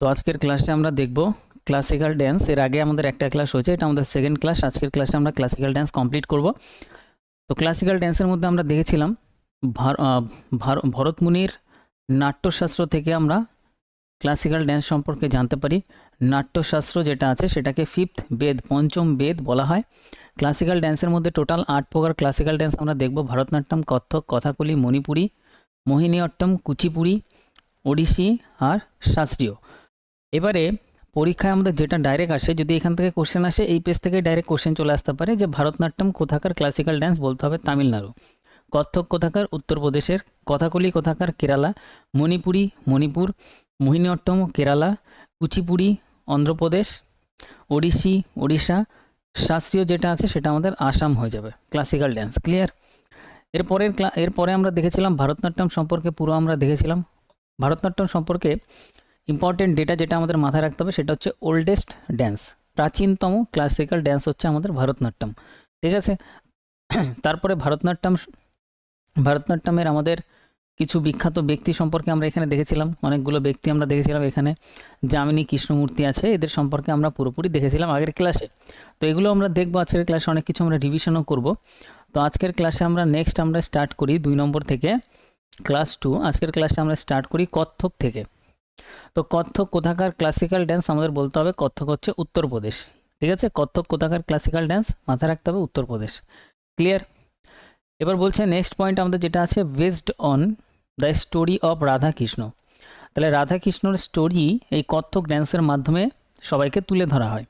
তো আজকের ক্লাসে আমরা দেখব ক্লাসিক্যাল ড্যান্স। এর আগে আমাদের একটা ক্লাস হয়েছে, এটা আমাদের সেকেন্ড ক্লাস। আজকের ক্লাসে আমরা ক্লাসিক্যাল ড্যান্স কমপ্লিট করব। তো ক্লাসিক্যাল ড্যান্সের মধ্যে আমরা দেখেছিলাম ভরত মুনির নাট্যশাস্ত্র থেকে আমরা ক্লাসিক্যাল ড্যান্স সম্পর্কে জানতে পারি। নাট্যশাস্ত্র যেটা আছে সেটাকে ফিফথ বেদ, পঞ্চম বেদ বলা হয়। ক্লাসিক্যাল ড্যান্সের মধ্যে টোটাল 8 প্রকার ক্লাসিক্যাল ড্যান্স আমরা দেখব: ভারতনাট্যম, কত্থক, কথাকলি, মণিপুরি, মোহিনীঅট্টম, কুচিপুড়ি, ওড়িশি আর শাস্ত্রীয়। এবারে পরীক্ষায় আমাদের যেটা ডাইরেক্ট আসে, যদি এখান থেকে কোশ্চেন আসে, এই পেজ থেকে ডাইরেক্ট কোশ্চেন চলে আসতে পারে যে ভারতনাট্যম কোথাকার ক্লাসিক্যাল ড্যান্স, বলতে হবে তামিলনাড়ু। কত্থক কোথাকার, উত্তরপ্রদেশের। কথাকলি কোথাকার, কেরালা। মণিপুরি, মণিপুর। মোহিনীঅট্টম, কেরালা। কুচিপুড়ি, অন্ধ্রপ্রদেশ। ওড়িশি, ওড়িশা। শাস্ত্রীয় যেটা আছে সেটা আমাদের আসাম হয়ে যাবে ক্লাসিক্যাল ড্যান্স। ক্লিয়ার? এরপরে আমরা দেখেছিলাম ভারতনাট্যম সম্পর্কে, পুরো আমরা দেখেছিলাম। ভারতনাট্যম সম্পর্কে ইম্পর্টেন্ট ডেটা যেটা আমাদের মাথায় রাখতে হবে সেটা হচ্ছে ওল্ডেস্ট ড্যান্স, প্রাচীনতম ক্লাসিক্যাল ড্যান্স হচ্ছে আমাদের ভারতনাট্যম। ঠিক আছে? তারপরে ভারতনাট্যমের আমাদের কিছু বিখ্যাত ব্যক্তি সম্পর্কে আমরা এখানে দেখেছিলাম। অনেকগুলো ব্যক্তি আমরা দেখেছিলাম এখানে। যামিনী কৃষ্ণমূর্তি আছে, এদের সম্পর্কে আমরা পুরোপুরি দেখেছিলাম আগের ক্লাসে। তো এগুলো আমরা দেখবো আজকের ক্লাসে, অনেক কিছু আমরা রিভিশনও করব। তো আজকের ক্লাসে আমরা স্টার্ট করি 2 নম্বর থেকে, ক্লাস 2। আজকের ক্লাসে আমরা স্টার্ট করি কত্থক থেকে। তো কত্থক কোথাকার ক্লাসিক্যাল ড্যান্স, আমাদের বলতে হবে কত্থক হচ্ছে উত্তরপ্রদেশ। ঠিক আছে? কত্থক কোথাকার ক্লাসিক্যাল ড্যান্স, মাথায় রাখতে হবে উত্তরপ্রদেশ। ক্লিয়ার? এবার বলছে নেক্সট পয়েন্ট আমাদের যেটা আছে, based on the story of Radha Krishna. তাহলে রাধা কৃষ্ণর স্টোরি এই কত্থক ড্যান্সের মাধ্যমে সবাইকে তুলে ধরা হয়।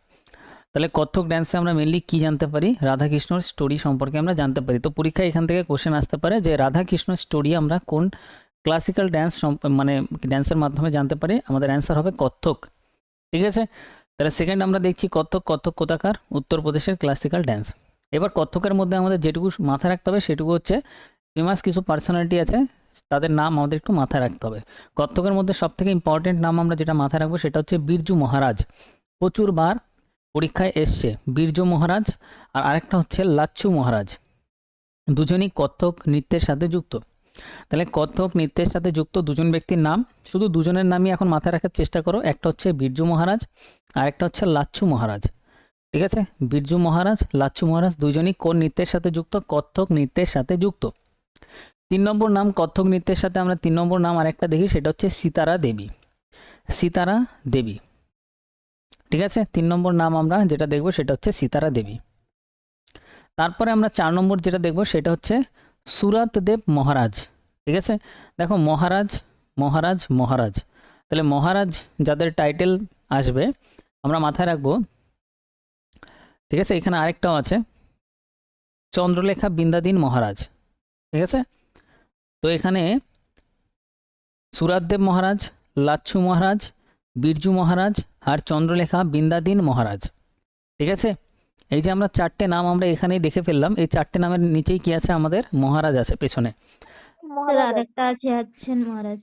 তাহলে কত্থক ড্যান্সে আমরা মেনলি কি জানতে পারি? রাধা কৃষ্ণর স্টোরি সম্পর্কে আমরা জানতে পারি। তো পরীক্ষায় এখান থেকে কোশ্চেন আসতে পারে যে রাধা কৃষ্ণর স্টোরি আমরা কোন ক্লাসিক্যাল ড্যান্স মানে ড্যান্সের মাধ্যমে জানতে পারি? আমাদের অ্যান্সার হবে কত্থক। ঠিক আছে? তাহলে সেকেন্ড আমরা দেখছি কত্থক। কত্থক কোথাকার? উত্তরপ্রদেশের ক্লাসিক্যাল ড্যান্স। এবার কত্থকের মধ্যে আমাদের যেটুকু মাথায় রাখতে হবে সেটুকু হচ্ছে ফেমাস কিছু পার্সোনালিটি আছে, তাদের নাম আমাদের একটু মাথায় রাখতে হবে। কত্থকের মধ্যে সবথেকে ইম্পর্টেন্ট নাম আমরা যেটা মাথায় রাখবো সেটা হচ্ছে বিরজু মহারাজ। প্রচুর বার পরীক্ষায় এসছে বিরজু মহারাজ, আর আরেকটা হচ্ছে লাচ্ছু মহারাজ। দুজনই কত্থক নৃত্যের সাথে যুক্ত। তাহলে কত্থক নৃত্যের সাথে যুক্ত দুজন ব্যক্তির নাম, শুধু দুজনের নামই এখন মাথায় রাখার চেষ্টা করো। একটা হচ্ছে বিরজু মহারাজ আর একটা হচ্ছে লাচ্ছু মহারাজ। ঠিক আছে? বিরজু মহারাজ, লাচ্ছু মহারাজ দুজনই কোন নৃত্যের সাথে যুক্ত? কত্থক নৃত্যের সাথে যুক্ত। 3 নম্বর নাম কত্থক নৃত্যের সাথে আমরা 3 নম্বর নাম আরেকটা দেখি, সেটা হচ্ছে সিতারা দেবী। সিতারা দেবী। ঠিক আছে? 3 নম্বর নাম আমরা যেটা দেখবো সেটা হচ্ছে সিতারা দেবী। তারপরে আমরা 4 নম্বর যেটা দেখবো সেটা হচ্ছে সুরত দেব মহারাজ। ঠিক আছে? দেখো মহারাজ, মহারাজ, মহারাজ। তাহলে মহারাজ যাদের টাইটেল আসবে আমরা মাথায় রাখবো। ঠিক আছে? এখানে আরেকটাও আছে, চন্দ্রলেখা বিন্দাদিন মহারাজ। ঠিক আছে? তো এখানে সুরাতদেব মহারাজ, লাচ্ছু মহারাজ, বিরজু মহারাজ আর চন্দ্রলেখা বিন্দাদিন মহারাজ। ঠিক আছে? এই যে আমরা 4টে নাম আমরা এখানেই দেখে ফেললাম, এই 4টে নামের নিচেই কি আছে? আমাদের মহারাজ আছে পেছনে। আরেকটা আছে আচ্ছান মহারাজ।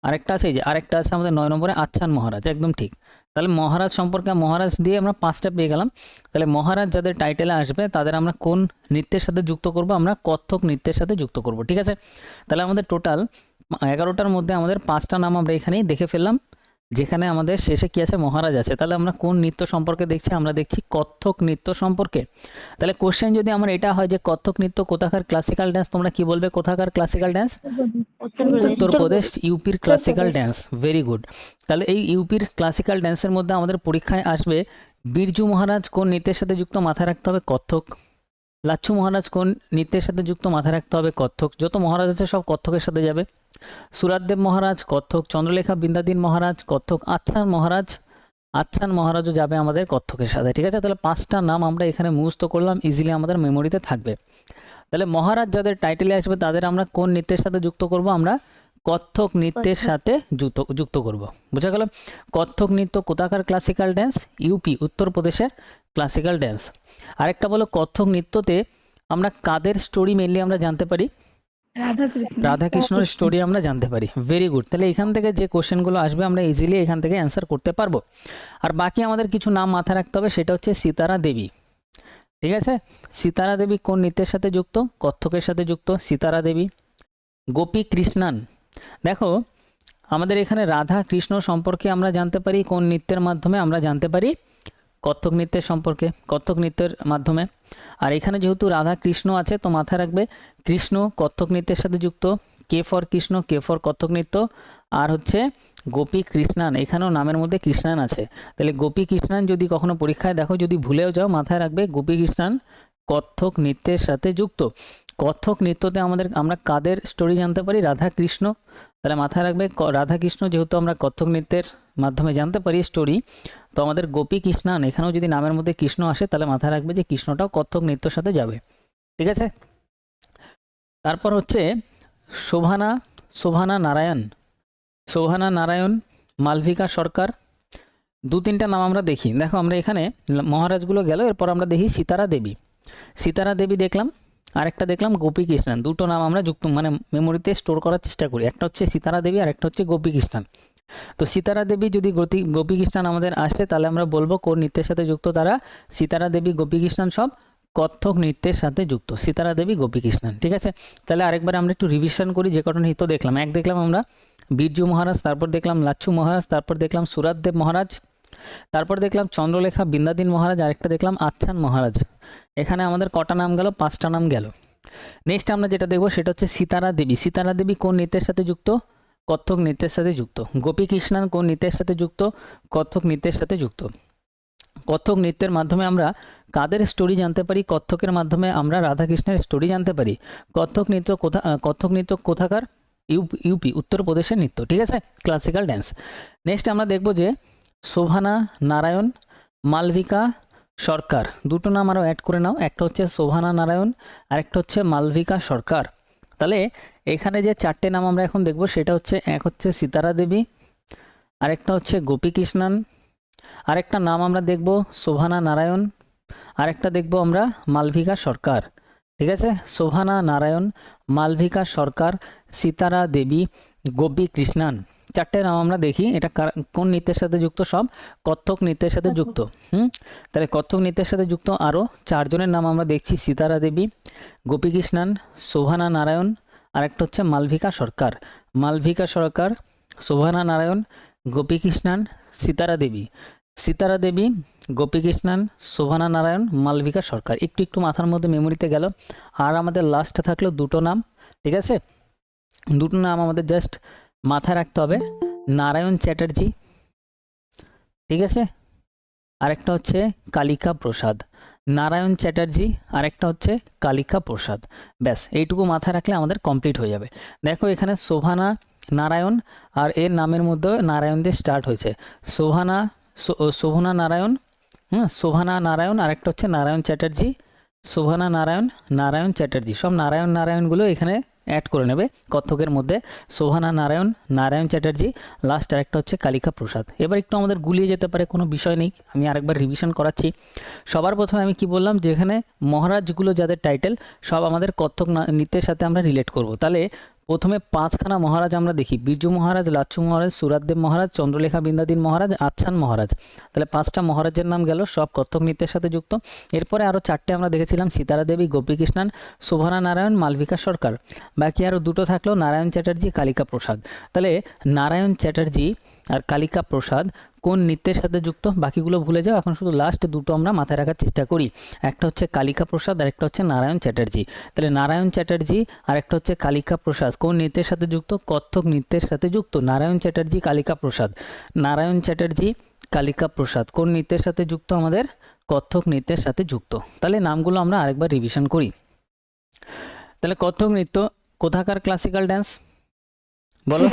আরেকটা আছে, এই যে আরেকটা আছে আমাদের 9 নম্বরে আচ্ছান মহারাজ। একদম ঠিক। তাহলে মহারাজ সম্পর্কে, মহারাজ দিয়ে আমরা 5টা পেয়ে গেলাম। তাহলে মহারাজ যাদের টাইটেলে আসবে তাদের আমরা কোন নৃত্যের সাথে যুক্ত করব? আমরা কত্থক নৃত্যের সাথে যুক্ত করব। ঠিক আছে? তাহলে আমাদের টোটাল 11টার মধ্যে আমাদের 5টা নাম আমরা এখানেই দেখে ফেললাম, যেখানে আমাদের শেষে কি আছে? মহারাজ আছে। তাহলে আমরা কোন নৃত্য সম্পর্কে দেখছি? আমরা দেখছি কত্থক নৃত্য সম্পর্কে। তাহলে কোশ্চেন যদি আমার এটা হয় যে কত্থক নৃত্য কোথাকার ক্লাসিক্যাল ড্যান্স, তোমরা কি বলবে? কোথাকার ক্লাসিক্যাল ড্যান্স? উত্তরপ্রদেশ। উত্তরপ্রদেশ, ইউপির ক্লাসিক্যাল ড্যান্স। Very good. তাহলে এই ইউপির ক্লাসিক্যাল ড্যান্সের মধ্যে আমাদের পরীক্ষায় আসবে বিরজু মহারাজ কোন নৃত্যের সাথে যুক্ত? মাথায় রাখতে হবে কত্থক। লাচ্ছু মহারাজ কোন নৃত্যের সাথে যুক্ত? মাথায় রাখতে হবে কত্থক। যত মহারাজ আছে সব কত্থকের সাথে যাবে। সুরাতদেব মহারাজ কত্থক, চন্দ্রলেখা বিন্দাদিন মহারাজ কত্থক, আচ্ছান মহারাজও যাবে আমাদের কত্থকের সাথে। ঠিক আছে? তাহলে 5টা নাম আমরা এখানে মুখস্থ করলাম, ইজিলি আমাদের মেমোরিতে থাকবে। তাহলে মহারাজ যাদের টাইটেলে আসবে তাদের আমরা কোন নৃত্যের সাথে যুক্ত করব? আমরা কত্থক নৃত্যের সাথে যুক্ত করব। বোঝা গেল? কত্থক নৃত্য কোথাকার ক্লাসিক্যাল ড্যান্স? ইউপি, উত্তরপ্রদেশের ক্লাসিক্যাল ড্যান্স। আরেকটা বলো, কত্থক নৃত্যতে আমরা কাদের স্টোরি মেনলি আমরা জানতে পারি? রাধাকৃষ্ণর স্টোরি আমরা জানতে পারি। Very good. তাহলে এখান থেকে যে কোশ্চেনগুলো আসবে আমরা ইজিলি এখান থেকে অ্যান্সার করতে পারবো। আর বাকি আমাদের কিছু নাম মাথায় রাখতে হবে, সেটা হচ্ছে সিতারা দেবী। ঠিক আছে? সিতারা দেবী কোন নৃত্যের সাথে যুক্ত? কত্থকের সাথে যুক্ত সিতারা দেবী। গোপী কৃষ্ণান। দেখো আমাদের এখানে রাধা কৃষ্ণ সম্পর্কে আমরা জানতে পারি কোন নৃত্যের মাধ্যমে? আমরা জানতে পারি কত্থক নৃত্যের সম্পর্কে, কত্থক নৃত্যের মাধ্যমে। আর এখানে যেহেতু রাধা কৃষ্ণ আছে, তো মাথায় রাখবে কৃষ্ণ কত্থক নৃত্যের সাথে যুক্ত, K for Krishna, K for Kathak নৃত্য। আর হচ্ছে গোপী কৃষ্ণান, এখানেও নামের মধ্যে কৃষ্ণান আছে। তাহলে গোপী কৃষ্ণান যদি কখনো পরীক্ষায় দেখো, যদি ভুলেও যাও, মাথায় রাখবে গোপী কৃষ্ণান কত্থক নৃত্যের সাথে যুক্ত। কত্থক নৃত্যতে আমরা কাদের স্টোরি জানতে পারি? রাধা কৃষ্ণ। তাহলে মাথায় রাখবে রাধা কৃষ্ণ যেহেতু আমরা কত্থক নৃত্যের মাধ্যমে জানতে পারি স্টোরি, তো আমাদের গোপী কৃষ্ণান, এখানেও যদি নামের মধ্যে কৃষ্ণ আসে তাহলে মাথায় রাখবে যে কৃষ্ণটাও কত্থক নৃত্যের সাথে যাবে। ঠিক আছে। তারপর হচ্ছে শোভানা, শোভানা নারায়ণ, শোভানা নারায়ণ, মালবিকা সরকার। দু তিনটা নাম আমরা দেখি। দেখো আমরা এখানে মহারাজগুলো গেল, এরপর আমরা দেখি সীতারা দেবী। সীতারা দেবী দেখলাম, আরেকটা দেখলাম গোপী কৃষ্ণান। দুটো নাম আমরা যুক্ত মানে মেমোরিতে স্টোর করার চেষ্টা করি। একটা হচ্ছে সীতারা দেবী আর একটা হচ্ছে গোপী কৃষ্ণান। তো সীতারা দেবী যদি গোপী কৃষ্ণান আমাদের আসে তাহলে আমরা বলবো কোন নৃত্যের সাথে যুক্ত তারা? সীতারা দেবী গোপী কৃষ্ণান সব কত্থক নৃত্যের সাথে যুক্ত। সীতারা দেবী গোপী কৃষ্ণান। ঠিক আছে। তাহলে আরেকবার আমরা একটু রিভিশন করি যে কটা নৃত্য দেখলাম। এক দেখলাম আমরা বিরজু মহারাজ, তারপর দেখলাম লাচ্ছু মহারাজ, তারপর দেখলাম সুরাতদেব মহারাজ, তারপর দেখলাম চন্দ্রলেখা বিন্দাদিন মহারাজ, আরেকটা দেখলাম আচ্ছান মহারাজ। এখানে আমাদের কটা নাম গেল? 5টা নাম গেল। নেক্সট আমরা যেটা দেখবো সেটা হচ্ছে সীতারা দেবী। সীতারা দেবী কোন নৃত্যের সাথে যুক্ত? কত্থক নৃত্যের সাথে যুক্ত। গোপী কৃষ্ণান কোন নৃত্যের সাথে যুক্ত? কত্থক নৃত্যের সাথে যুক্ত। কত্থক নৃত্যের মাধ্যমে আমরা কাদের স্টোরি জানতে পারি? কত্থকের মাধ্যমে আমরা রাধাকৃষ্ণের স্টোরি জানতে পারি। কত্থক নৃত্য কোথাকার? ইউপি, উত্তরপ্রদেশের নৃত্য। ঠিক আছে, ক্লাসিক্যাল ড্যান্স। নেক্সট আমরা দেখব যে শোভানা নারায়ণ, মালবিকা সরকার। দুটো নাম আরও অ্যাড করে নাও, একটা হচ্ছে শোভানা নারায়ণ আর একটা হচ্ছে মালবিকা সরকার। তাহলে এখানে যে 4টে নাম আমরা এখন দেখব সেটা হচ্ছে, এক হচ্ছে সীতারা দেবী, আরেকটা হচ্ছে গোপী কৃষ্ণান, আরেকটা নাম আমরা দেখব শোভানা নারায়ণ, আরেকটা দেখব আমরা মালবিকা সরকার। ঠিক আছে, শোভানা নারায়ণ, মালবিকা সরকার, সীতারা দেবী, গোপী কৃষ্ণান। 4টে নাম আমরা দেখি। এটা কোন নৃত্যের সাথে যুক্ত? সব কত্থক নৃত্যের সাথে যুক্ত। তাহলে কত্থক নৃত্যের সাথে যুক্ত আরও 4 জনের নাম আমরা দেখছি, সীতারা দেবী, গোপী কৃষ্ণান, শোভানা নারায়ণ, আরেকটা হচ্ছে মালবিকা সরকার। মালবিকা সরকার, শোভানা নারায়ণ, গোপী কৃষ্ণান, সীতারা দেবী। সীতারা দেবী, গোপী কৃষ্ণান, শোভানা নারায়ণ, মালবিকা সরকার। একটু একটু মাথার মধ্যে মেমোরিতে গেল। আর আমাদের লাস্টে থাকলো দুটো নাম। ঠিক আছে, দুটো নাম আমাদের জাস্ট মাথায় রাখতে হবে, নারায়ণ চ্যাটার্জি, ঠিক আছে, আরেকটা হচ্ছে কালিকা প্রসাদ। নারায়ণ চ্যাটার্জি আরেকটা হচ্ছে কালিকা প্রসাদ। ব্যাস এইটুকু মাথায় রাখলে আমাদের কমপ্লিট হয়ে যাবে। দেখো এখানে শোভানা নারায়ণ আর এর নামের মধ্যে নারায়ণ দিয়ে স্টার্ট হয়েছে। শোভনা নারায়ণ, শোভানা নারায়ণ, আরেকটা হচ্ছে নারায়ণ চ্যাটার্জি, শোভানা নারায়ণ, নারায়ণ চ্যাটার্জি। সব নারায়ণ নারায়ণগুলো এখানে অ্যাড করে নেবে কত্থকের মধ্যে। শোভানা নারায়ণ, নারায়ণ চ্যাটার্জি, লাস্ট আরেকটা হচ্ছে কালিকা প্রসাদ। এবার একটু আমাদের গুলিয়ে যেতে পারে, কোনো বিষয় নেই, আমি আরেকবার রিভিশন করাচ্ছি। সবার প্রথমে আমি কি বললাম যে এখানে মহারাজগুলো যাদের টাইটেল সব আমাদের কত্থক নৃত্যের সাথে আমরা রিলেট করব। তাহলে প্রথমে 5খানা মহারাজ আমরা দেখি, বিরজু মহারাজ, লাচ্ছু মহারাজ, সুরাতদেব মহারাজ, চন্দ্রলেখা বিন্দাদিন মহারাজ, আচ্ছান মহারাজ। তাহলে 5টা মহারাজের নাম গেল, সব কত্থক নৃত্যের সাথে যুক্ত। এরপরে আরও 4টে আমরা দেখেছিলাম, সীতারা দেবী, গোপী কৃষ্ণান, শোভনা নারায়ণ, মালবিকা সরকার। বাকি আরও দুটো থাকলো, নারায়ণ চ্যাটার্জি, কালিকা প্রসাদ। তাহলে নারায়ণ চ্যাটার্জি আর কালিকা প্রসাদ কোন নৃত্যের সাথে যুক্ত? বাকিগুলো ভুলে যাও, এখন শুধু লাস্ট দুটো আমরা মাথায় রাখার চেষ্টা করি। একটা হচ্ছে কালিকা প্রসাদ আর একটা হচ্ছে নারায়ণ চ্যাটার্জি। তাহলে নারায়ণ চ্যাটার্জি আর একটা হচ্ছে কালিকা প্রসাদ কোন নৃত্যের সাথে যুক্ত? কত্থক নৃত্যের সাথে যুক্ত। নারায়ণ চ্যাটার্জি, কালিকা প্রসাদ। নারায়ণ চ্যাটার্জি, কালিকা প্রসাদ কোন নৃত্যের সাথে যুক্ত? আমাদের কত্থক নৃত্যের সাথে যুক্ত। তাহলে নামগুলো আমরা আরেকবার রিভিশন করি। তাহলে কত্থক নৃত্য কোথাকার ক্লাসিক্যাল ড্যান্স বলো?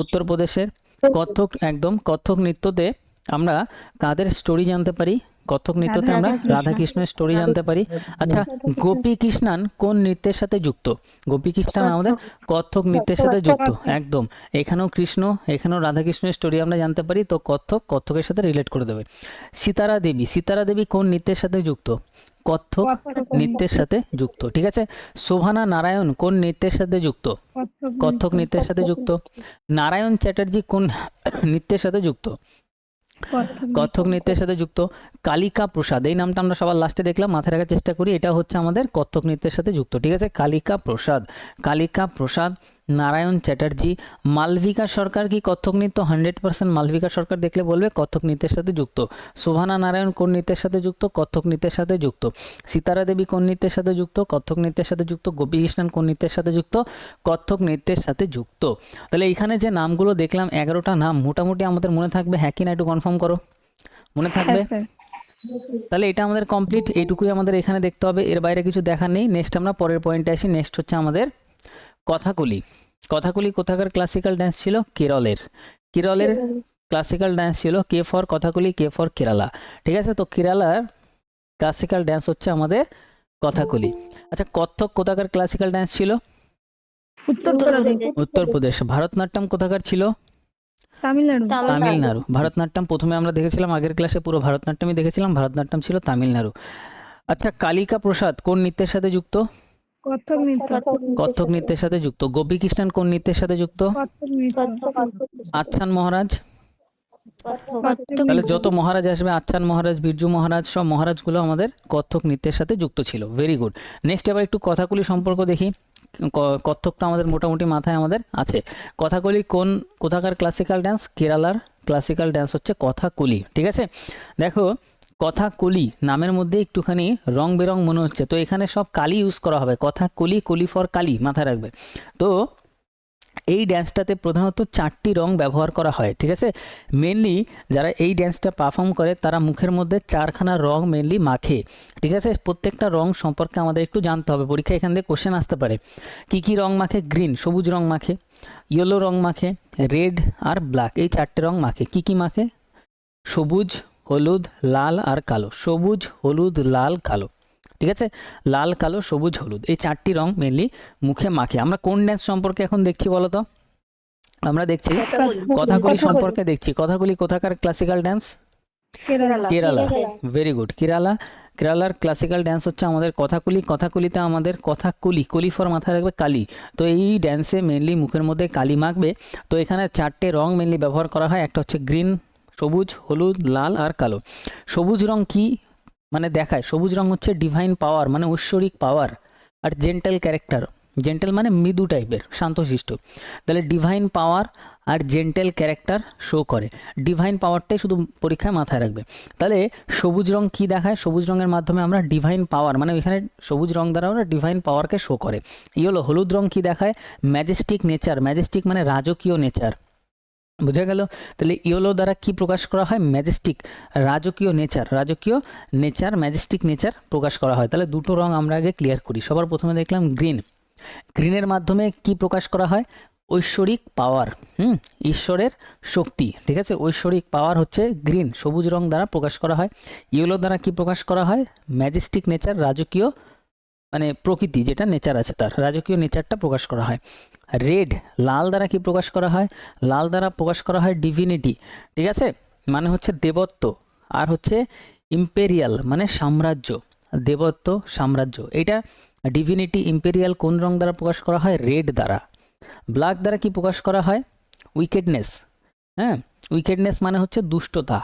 উত্তরপ্রদেশের। কত্থক, একদম। কত্থক নৃত্যতে আমরা কাদের স্টোরি জানতে পারি? কত্থক নৃত্যতে আমরা রাধাকৃষ্ণের স্টোরি জানতে পারি। আচ্ছা, গোপী কৃষ্ণান কোন নৃত্যের সাথে যুক্ত? গোপী কৃষ্ণান আমাদের কত্থক নৃত্যের সাথে যুক্ত, একদম। এখানেও কৃষ্ণ, এখানেও রাধাকৃষ্ণের স্টোরি আমরা জানতে পারি, তো কত্থকের সাথে রিলেট করে দেবে। সীতারা দেবী, সীতারা দেবী কোন নৃত্যের সাথে যুক্ত? কত্থক নৃত্যের সাথে যুক্ত, ঠিক আছে। শোভানা নারায়ণ কোন নৃত্যের সাথে যুক্ত? কত্থক নৃত্যের সাথে যুক্ত। নারায়ণ চ্যাটার্জি কোন নৃত্যের সাথে যুক্ত? কত্থক নৃত্যের সাথে যুক্ত। কালিকা প্রসাদ, এই নামটা আমরা সবার লাস্টে দেখলাম, মাথায় রাখার চেষ্টা করি, এটা হচ্ছে আমাদের কত্থক নৃত্যের সাথে যুক্ত, ঠিক আছে। কালিকা প্রসাদ, কালিকা প্রসাদ নারায়ণ চ্যাটার্জি। মালবিকা সরকার কি কত্থক নৃত্য? 100% মালবিকা সরকার দেখলে বলবে কত্থক নৃত্যের সাথে যুক্ত। শোভানা নারায়ণ কোন নৃত্যের সাথে যুক্ত? কত্থক নৃত্যের সাথে যুক্ত। সীতারা দেবী কোন নৃত্যের সাথে যুক্ত? কত্থক নৃত্যের সাথে যুক্ত। গোপী কৃষ্ণন কোন নৃত্যের সাথে যুক্ত? কত্থক নৃত্যের সাথে যুক্ত। তাহলে এইখানে যে নামগুলো দেখলাম 11টা নাম মোটামুটি আমাদের মনে থাকবে, হ্যাঁ কি না একটু কনফার্ম করো, মনে থাকবে? তাহলে এটা আমাদের কমপ্লিট, এইটুকুই আমাদের এখানে দেখতে হবে, এর বাইরে কিছু দেখার নেই। নেক্সট আমরা পরের পয়েন্টে আসি। নেক্সট হচ্ছে আমাদের কথাকলি। কথাকলি কোথাকার ক্লাসিক্যাল ডান্স ছিল? কেরলের। কেরলের ক্লাসিক্যাল ডান্স ছিল। K for Kathakali, K for Kerala. ঠিক আছে, তো কেরালার ক্লাসিক্যাল ডান্স হচ্ছে আমাদের কথাকলি। আচ্ছা, কত্থক কোথাকার ক্লাসিক্যাল ডান্স ছিল? উত্তরপ্রদেশ। উত্তরপ্রদেশ। ভারতনাট্যম কোথাকার ছিল? তামিলনাড়ু। তামিলনাড়ু। ভারতনাট্যম প্রথমে আমরা দেখেছিলাম, আগের ক্লাসে পুরো ভারতনাট্যমই দেখেছিলাম, ভারতনাট্যম ছিল তামিলনাড়ু। আচ্ছা, কালিকা প্রসাদ কোন নৃত্যের সাথে যুক্ত? কত্থক নৃত্য। কত্থক নৃত্যের সাথে যুক্ত। গোপী কৃষ্ণন কোন নৃত্যের সাথে যুক্ত? কত্থক নৃত্য। আচ্ছান মহারাজ। কত্থক তাহলে নৃত্য। যত মহারাজ আসবে, আচ্ছান মহারাজ, বিরজু মহারাজ, সব মহারাজগুলো আমাদের কত্থক নৃত্যের সাথে যুক্ত ছিল। Very good. নেক্সট এবার একটু কথাকলি সম্পর্ক দেখি। কত্থকটা আমাদের মোটামুটি মাথায় আমাদের আছে। কথাকলি কোথাকার ক্লাসিক্যাল ডান্স? কেরালার ক্লাসিক্যাল ডান্স হচ্ছে কথাকলি। ঠিক আছে, দেখো কথাকলি নামের মধ্যে একটুখানি রং বেরং মনে হচ্ছে, তো এখানে সব কালি ইউজ করা হবে। কথাকলি, কলি ফর কালি, মাথায় রাখবে। তো এই ড্যান্সটাতে প্রধানত 4টি রং ব্যবহার করা হয়। ঠিক আছে, মেনলি যারা এই ড্যান্সটা পারফর্ম করে তারা মুখের মধ্যে 4খানা রং মেনলি মাখে। ঠিক আছে, প্রত্যেকটা রং সম্পর্কে আমাদের একটু জানতে হবে, পরীক্ষা এখান থেকে কোশ্চেন আসতে পারে। কি কি রং মাখে? গ্রিন, সবুজ রং মাখে, ইয়েলো রং মাখে, রেড আর ব্ল্যাক, এই 4টে রং মাখে। কি কি মাখে? সবুজ, হলুদ, লাল আর কালো। সবুজ, হলুদ, লাল, কালো। ঠিক আছে, লাল, কালো, সবুজ, হলুদ, এই 4টি রং মেনলি মুখে মাখে। আমরা কোন ড্যান্স সম্পর্কে এখন দেখছি বলো তো? আমরা দেখছি কথাকলি সম্পর্কে দেখছি। কথাকলি কোথাকার classical dance? Kerala. Kerala. Very good. কেরালার ক্লাসিক্যাল ডান্স হচ্ছে আমাদের কথাকলি। কথাকলিতে আমাদের কথাকলি, কলি ফর মাথায় রাখবে কালি। তো এই ড্যান্সে মেনলি মুখের মধ্যে কালি মাখবে। তো এখানে 4টে রং মেনলি ব্যবহার করা হয়। একটা হচ্ছে গ্রিন, সবুজ, হলুদ, লাল আর কালো। সবুজ রং কি মানে দেখায়? সবুজ রং হচ্ছে ডিভাইন পাওয়ার, মানে ঐশ্বরিক পাওয়ার, আর জেন্টাল ক্যারেক্টার। জেন্টাল মানে মৃদু টাইপের, শান্তশিষ্ট। তাহলে ডিভাইন পাওয়ার আর জেন্টাল ক্যারেক্টার শো করে। ডিভাইন পাওয়ারটাই শুধু পরীক্ষায় মাথায় রাখবে। তাহলে সবুজ রং কি দেখায়? সবুজ রঙের মাধ্যমে আমরা ডিভাইন পাওয়ার, মানে এখানে সবুজ রং দ্বারা আমরা ডিভাইন পাওয়ারকে শো করে। ইয়েলো, হলুদ রং কি দেখায়? Majestic nature. ম্যাজেস্টিক মানে রাজকীয় নেচার, বুঝা গেল? তাহলে ইয়েলো দ্বারা কি প্রকাশ করা হয়? ম্যাজেস্টিক, রাজকীয় নেচার। রাজকীয় নেচার, ম্যাজেস্টিক নেচার প্রকাশ করা হয়। তাহলে দুটো রং আমরা আগে ক্লিয়ার করি। সবার প্রথমে দেখলাম গ্রিন। গ্রিনের মাধ্যমে কি প্রকাশ করা হয়? ঐশ্বরিক পাওয়ার, ঈশ্বরের শক্তি। ঠিক আছে, ঐশ্বরিক পাওয়ার হচ্ছে গ্রিন, সবুজ রং দ্বারা প্রকাশ করা হয়। ইয়েলো দ্বারা কি প্রকাশ করা হয়? ম্যাজেস্টিক নেচার, রাজকীয় মানে প্রকৃতি যেটা নেচার আছে তার রাজকীয় নেচারটা প্রকাশ করা হয়। রেড, লাল দ্বারা কি প্রকাশ করা হয়? লাল দ্বারা প্রকাশ করা হয় ডিভিনিটি। ঠিক আছে, মানে হচ্ছে দেবত্ব। আর হচ্ছে ইম্পেরিয়াল মানে সাম্রাজ্য, দেবত্ব, সাম্রাজ্য। এটা ডিভিনিটি, ইম্পেরিয়াল কোন রং দ্বারা প্রকাশ করা হয়? রেড দ্বারা। ব্ল্যাক দ্বারা কি প্রকাশ করা হয়? উইকেডনেস। হ্যাঁ, উইকেডনেস মানে হচ্ছে দুষ্টতা।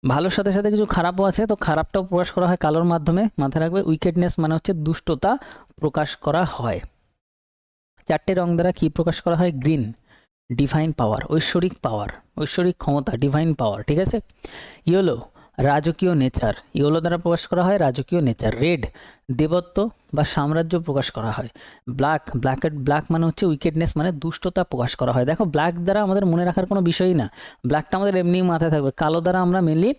ভালোর সাথে সাথে কিছু খারাপও আছে, তো খারাপটাও প্রকাশ করা হয় কালোর মাধ্যমে, মাথায় রাখবে। উইকেডনেস মানে হচ্ছে দুষ্টতা প্রকাশ করা হয়। 4টে রং দ্বারা কি প্রকাশ করা হয়? গ্রিন, ডিভাইন পাওয়ার, ঐশ্বরিক পাওয়ার, ঐশ্বরিক ক্ষমতা, ডিভাইন পাওয়ার। ঠিক আছে, ইয়েলো, রাজকীয় নেচার। ইয়েলো দ্বারা প্রকাশ করা হয় রাজকীয় নেচার। রেড, দেবত্ব বা সাম্রাজ্য প্রকাশ করা হয়। ব্ল্যাক মানে হচ্ছে উইকেডনেস মানে দুষ্টতা প্রকাশ করা হয়। দেখো, ব্ল্যাক দ্বারা আমাদের মনে রাখার কোনো বিষয়ই না, ব্ল্যাকটা আমাদের এমনি মাথায় থাকবে। কালো দ্বারা আমরা মেনলি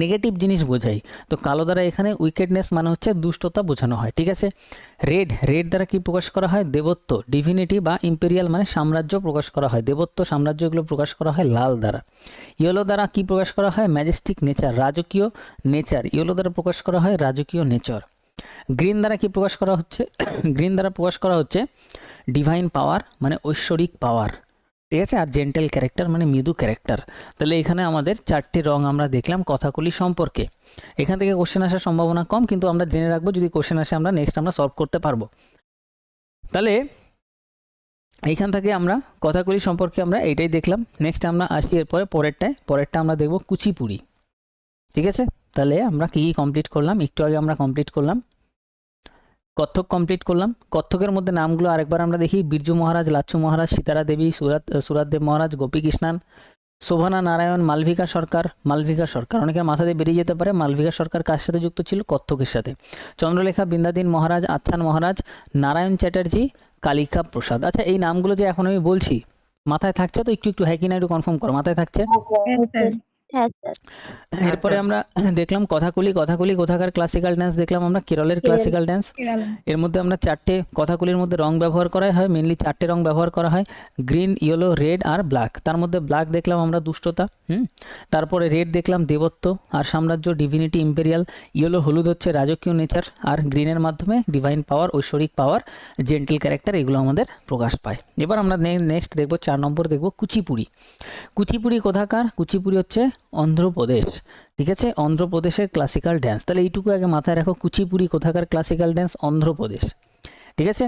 নেগেটিভ জিনিস বোঝাই, তো কালো দ্বারা এখানে উইকেডনেস মানে হচ্ছে দুষ্টতা বোঝানো হয়। ঠিক আছে, রেড দ্বারা কি প্রকাশ করা হয়? দেবত্ব, ডিভিনিটি বা ইম্পেরিয়াল মানে সাম্রাজ্য প্রকাশ করা হয়। দেবত্ব, সাম্রাজ্য এগুলো প্রকাশ করা হয় লাল দ্বারা। ইয়েলো দ্বারা কি প্রকাশ করা হয়? ম্যাজেস্টিক নেচার, রাজকীয় নেচার। ইয়েলো দ্বারা প্রকাশ করা হয় রাজকীয় নেচার। গ্রিন দ্বারা কি প্রকাশ করা হচ্ছে? গ্রিন দ্বারা প্রকাশ করা হচ্ছে ডিভাইন পাওয়ার মানে ঐশ্বরিক পাওয়ার। ঠিক আছে, আর জেন্টেল ক্যারেক্টার মানে মৃদু ক্যারেক্টার। তাহলে এখানে আমাদের 4টে রং আমরা দেখলাম কথাকলি সম্পর্কে। এখান থেকে কোশ্চেন আসার সম্ভাবনা কম, কিন্তু আমরা জেনে রাখবো, যদি কোশ্চেন আসে আমরা নেক্সট আমরা সলভ করতে পারবো। তাহলে এইখান থেকে আমরা কথাকলি সম্পর্কে আমরা এইটাই দেখলাম। নেক্সট আমরা আসি এরপরে পরেরটা আমরা দেখব কুচিপুড়ি। ঠিক আছে, তাহলে আমরা কি কমপ্লিট করলাম? একটু আগে আমরা কমপ্লিট করলাম কত্থক কমপ্লিট করলাম। কত্থকের মধ্যে নামগুলো আরেকবার আমরা দেখি। বিরজু মহারাজ, লাচ্ছু মহারাজ, সীতারা দেবী, সুরাতদেব মহারাজ, গোপী কৃষ্ণান, শোভনা নারায়ণ, মালবিকা সরকার। মালবিকা সরকার অনেকের মাথা দিয়ে বেরিয়ে যেতে পারে। মালবিকা সরকার কার সাথে যুক্ত ছিল? কত্থকের সাথে। চন্দ্রলেখা, বৃন্দাদিন মহারাজ, আচ্ছান মহারাজ, নারায়ণ চ্যাটার্জি, কালিকা প্রসাদ। আচ্ছা, এই নামগুলো যে এখন আমি বলছি মাথায় থাকছে তো? একটু একটু হ্যাঁ কি না একটু কনফার্ম করো, মাথায় থাকছে? হ্যাঁ স্যার। হ্যাঁ স্যার। এরপরে আমরা দেখলাম কথাকলি। কথাকলি কোথাকার ক্লাসিক্যাল ড্যান্স দেখলাম আমরা? কেরলের ক্লাসিক্যাল ড্যান্স। কেরালা। এর মধ্যে আমরা চারটে, কথাগুলির মধ্যে রং ব্যবহার করা হয়, মেনলি চারটে রং ব্যবহার করা হয়, গ্রিন, ইয়েলো, রেড আর ব্ল্যাক। তার মধ্যে ব্ল্যাক দেখলাম আমরা দুষ্টতা, তারপরে রেড দেখলাম দেবত্ব আর সাম্রাজ্য, ডিভিনিটি, ইম্পেরিয়াল। ইয়েলো হলুদ হচ্ছে রাজকীয় নেচার, আর গ্রিনের মাধ্যমে ডিভাইন পাওয়ার, ঐশ্বরিক পাওয়ার, জেন্টেল ক্যারেক্টার, এগুলো আমাদের প্রকাশ পায়। এবার আমরা নেক্সট দেখবো 4 নম্বর দেখবো কুচিপুড়ি। কুচিপুড়ি কোথাকার? কুচিপুড়ি হচ্ছে অন্ধ্রপ্রদেশ। ঠিক আছে, অন্ধ্রপ্রদেশের ক্লাসিক্যাল ড্যান্স। তাহলে এইটুকু আগে মাথায় রাখো, কুচিপুড়ি কোথাকার ক্লাসিক্যাল ড্যান্স? অন্ধ্রপ্রদেশ। ঠিক আছে,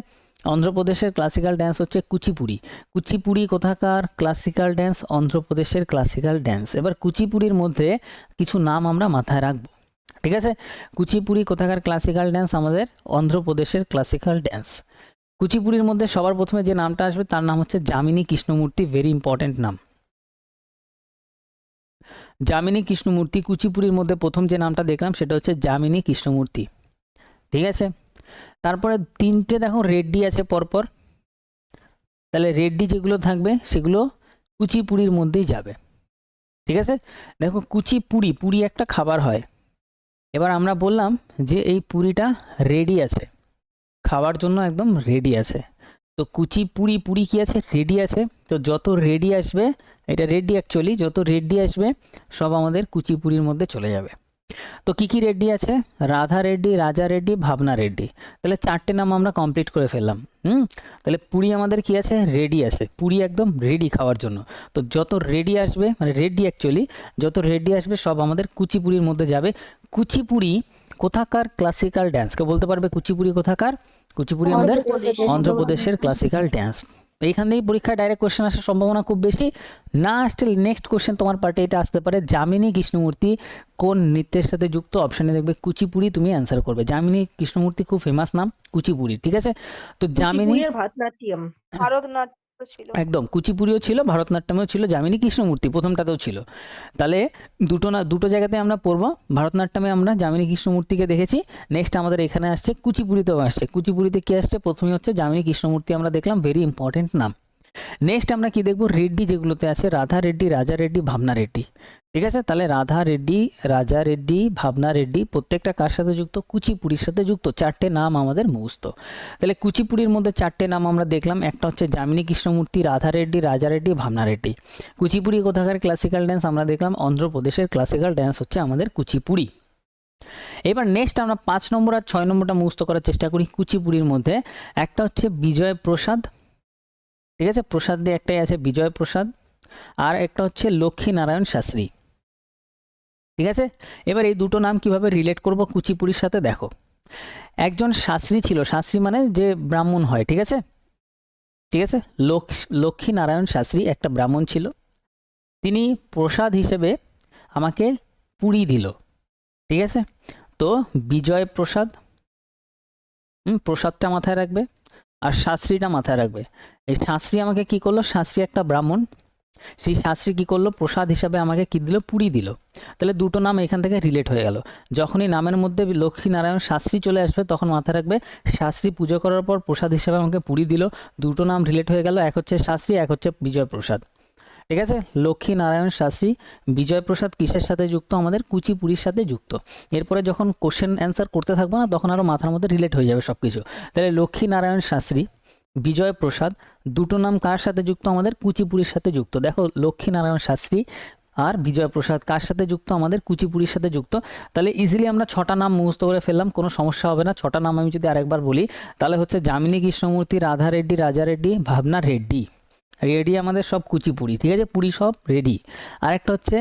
অন্ধ্রপ্রদেশের ক্লাসিক্যাল ড্যান্স হচ্ছে কুচিপুড়ি। কুচিপুড়ি কোথাকার ক্লাসিক্যাল ড্যান্স? অন্ধ্রপ্রদেশের ক্লাসিক্যাল ড্যান্স। এবার কুচিপুড়ির মধ্যে কিছু নাম আমরা মাথায় রাখবো। ঠিক আছে, কুচিপুড়ি কোথাকার ক্লাসিক্যাল ড্যান্স? আমাদের অন্ধ্রপ্রদেশের ক্লাসিক্যাল ড্যান্স। কুচিপুড়ির মধ্যে সবার প্রথমে যে নামটা আসবে তার নাম হচ্ছে যামিনী কৃষ্ণমূর্তি। ভেরি ইম্পর্টেন্ট নাম, যামিনী কৃষ্ণমূর্তি। কুচিপুড়ির মধ্যে প্রথম যে নামটা দেখলাম সেটা হচ্ছে যামিনী কৃষ্ণমূর্তি। ঠিক আছে, তারপরে তিনটে দেখো রেড্ডি আছে পরপর। তাহলে রেড্ডি যেগুলো থাকবে সেগুলো কুচিপুড়ির মধ্যেই যাবে। ঠিক আছে, দেখো কুচিপুড়ি, পুরি একটা খাবার হয়। এবার আমরা বললাম যে এই পুরিটা রেডি আছে, খাওয়ার জন্য একদম রেডি আছে। তো কুচিপুড়ি, পুরি কি আছে? রেডি আছে। তো যত রেডি আসবে, এটা রেডি অ্যাকচুয়ালি, যত রেডি আসবে সব আমাদের কুচিপুড়ির মধ্যে চলে যাবে। তো কি কি রেড্ডি আছে? রাধা রেড্ডি, রাজা রেড্ডি, ভাবনা রেড্ডি। তাহলে চারটে নাম আমরা কমপ্লিট করে ফেললাম। তাহলে পুরি আমাদের কি আছে? রেডি আছে, পুরি একদম রেডি খাওয়ার জন্য। তো যত রেডি আসবে, মানে রেডি অ্যাকচুয়ালি, যত রেডি আসবে সব আমাদের কুচিপুড়ির মধ্যে যাবে। কুচিপুড়ি কোথাকার ক্লাসিক্যাল ড্যান্স? কে বলতে পারবে কুচিপুড়ি কোথাকার? কুচিপুড়ি আমাদের অন্ধ্রপ্রদেশের ক্লাসিক্যাল ড্যান্স। এইখান থেকেই পরীক্ষায় ডাইরেক্ট কোশ্চেন আসার সম্ভাবনা খুব বেশি না। আসতে নেক্সট কোশ্চেন তোমার পার্টে এটা আসতে পারে, যামিনী কৃষ্ণমূর্তি কোন নৃত্যের সাথে যুক্ত? অপশানে দেখবে কুচিপুড়ি, তুমি অ্যান্সার করবে। যামিনী কৃষ্ণমূর্তি খুব ফেমাস নাম, কুচিপুড়ি। ঠিক আছে, তো যামিনী, ভারতনাট্যম। ভারতনাট্যম ছিল। একদম, কুচিপুড়িও ছিল, ভারতনাট্যমেও ছিল, যামিনী কৃষ্ণমূর্তি প্রথমটাতেও ছিল। তাহলে দুটো জায়গাতে আমরা পড়বো। ভারতনাট্যমে আমরা যামিনী কৃষ্ণমূর্তিকে দেখেছি, নেক্সট আমাদের এখানে আসছে কুচিপুড়িতেও আসছে। কুচিপুড়িতে কি আসছে? প্রথমে হচ্ছে যামিনী কৃষ্ণমূর্তি আমরা দেখলাম, ভেরি ইম্পর্টেন্ট নাম। নেক্সট আমরা কি দেখবো? রেড্ডি যেগুলোতে আছে, রাধা রেড্ডি, রাজা রেড্ডি, ভাবনা রেড্ডি। ঠিক আছে, তাহলে রাধা রেড্ডি, রাজা রেড্ডি, ভাবনা রেড্ডি প্রত্যেকটা কার সাথে যুক্ত? কুচিপুড়ির সাথে যুক্ত। চারটে নাম আমাদের মুখস্থ। তাহলে কুচিপুড়ির মধ্যে চারটে নাম আমরা দেখলাম, একটা হচ্ছে যামিনী কৃষ্ণমূর্তি, রাধা রেড্ডি, রাজা রেড্ডি, ভাবনা রেড্ডি। কুচিপুড়ি কোথাকার ক্লাসিক্যাল ড্যান্স? আমরা দেখলাম অন্ধ্রপ্রদেশের ক্লাসিক্যাল ড্যান্স হচ্ছে আমাদের কুচিপুড়ি। এবার নেক্সট আমরা 5 নম্বর আর 6 নম্বরটা মুখস্থ করার চেষ্টা করি। কুচিপুড়ির মধ্যে একটা হচ্ছে বিজয় প্রসাদ। ঠিক আছে, প্রসাদ দিয়ে একটাই আছে, বিজয় প্রসাদ। আর একটা হচ্ছে লক্ষ্মী নারায়ণ শাস্ত্রী। ঠিক আছে, এবার এই দুটো নাম কিভাবে রিলেট করব কুচিপুড়ির সাথে? দেখো, একজন শাস্ত্রী ছিল, শাস্ত্রী মানে যে ব্রাহ্মণ হয়। ঠিক আছে, ঠিক আছে, লক্ষ্মী নারায়ণ শাস্ত্রী একটা ব্রাহ্মণ ছিল। তিনি প্রসাদ হিসেবে আমাকে পুরি দিল। ঠিক আছে, তো বিজয় প্রসাদ, প্রসাদটা মাথায় রাখবে, আর শাস্ত্রীটা মাথায় রাখবে। এই শাস্ত্রী আমাকে কি করলো? শাস্ত্রী একটা ব্রাহ্মণ, সেই শাস্ত্রী কী করলো? প্রসাদ হিসাবে আমাকে কী দিল? পুরি দিল। তাহলে দুটো নাম এখান থেকে রিলেট হয়ে গেল। যখনই নামের মধ্যে লক্ষ্মী নারায়ণ শাস্ত্রী চলে আসবে তখন মাথায় রাখবে শাস্ত্রী পুজো করার পর প্রসাদ হিসাবে আমাকে পুরি দিল। দুটো নাম রিলেট হয়ে গেল, এক হচ্ছে শাস্ত্রী, এক হচ্ছে বিজয় প্রসাদ। ঠিক আছে, লক্ষ্মী নারায়ণ শাস্ত্রী, বিজয় প্রসাদ কিসের সাথে যুক্ত? আমাদের কুচিপুড়ির সাথে যুক্ত। এরপরে যখন কোশ্চেন অ্যান্সার করতে থাকবো না তখন আরও মাথার মধ্যে রিলেট হয়ে যাবে সব কিছু। তাহলে লক্ষ্মী নারায়ণ শাস্ত্রী, বিজয় প্রসাদ, দুটো নাম কার সাথে যুক্ত? আমাদের কুচিপুড়ির সাথে যুক্ত। দেখো, লক্ষ্মী নারায়ণ শাস্ত্রী আর বিজয় প্রসাদ কার সাথে যুক্ত? আমাদের কুচিপুড়ির সাথে যুক্ত। তাহলে ইজিলি আমরা 6টা নাম মুখস্থ করে ফেললাম, কোনো সমস্যা হবে না। 6টা নাম আমি যদি আরেকবার বলি তাহলে হচ্ছে যামিনী কৃষ্ণমূর্তি, রাধা রেড্ডি, রাজা রেড্ডি, ভাবনা রেড্ডি। রেডি আমাদের সব কুচিপুড়ি। ঠিক আছে, পুরি সব রেডি। আরেকটা হচ্ছে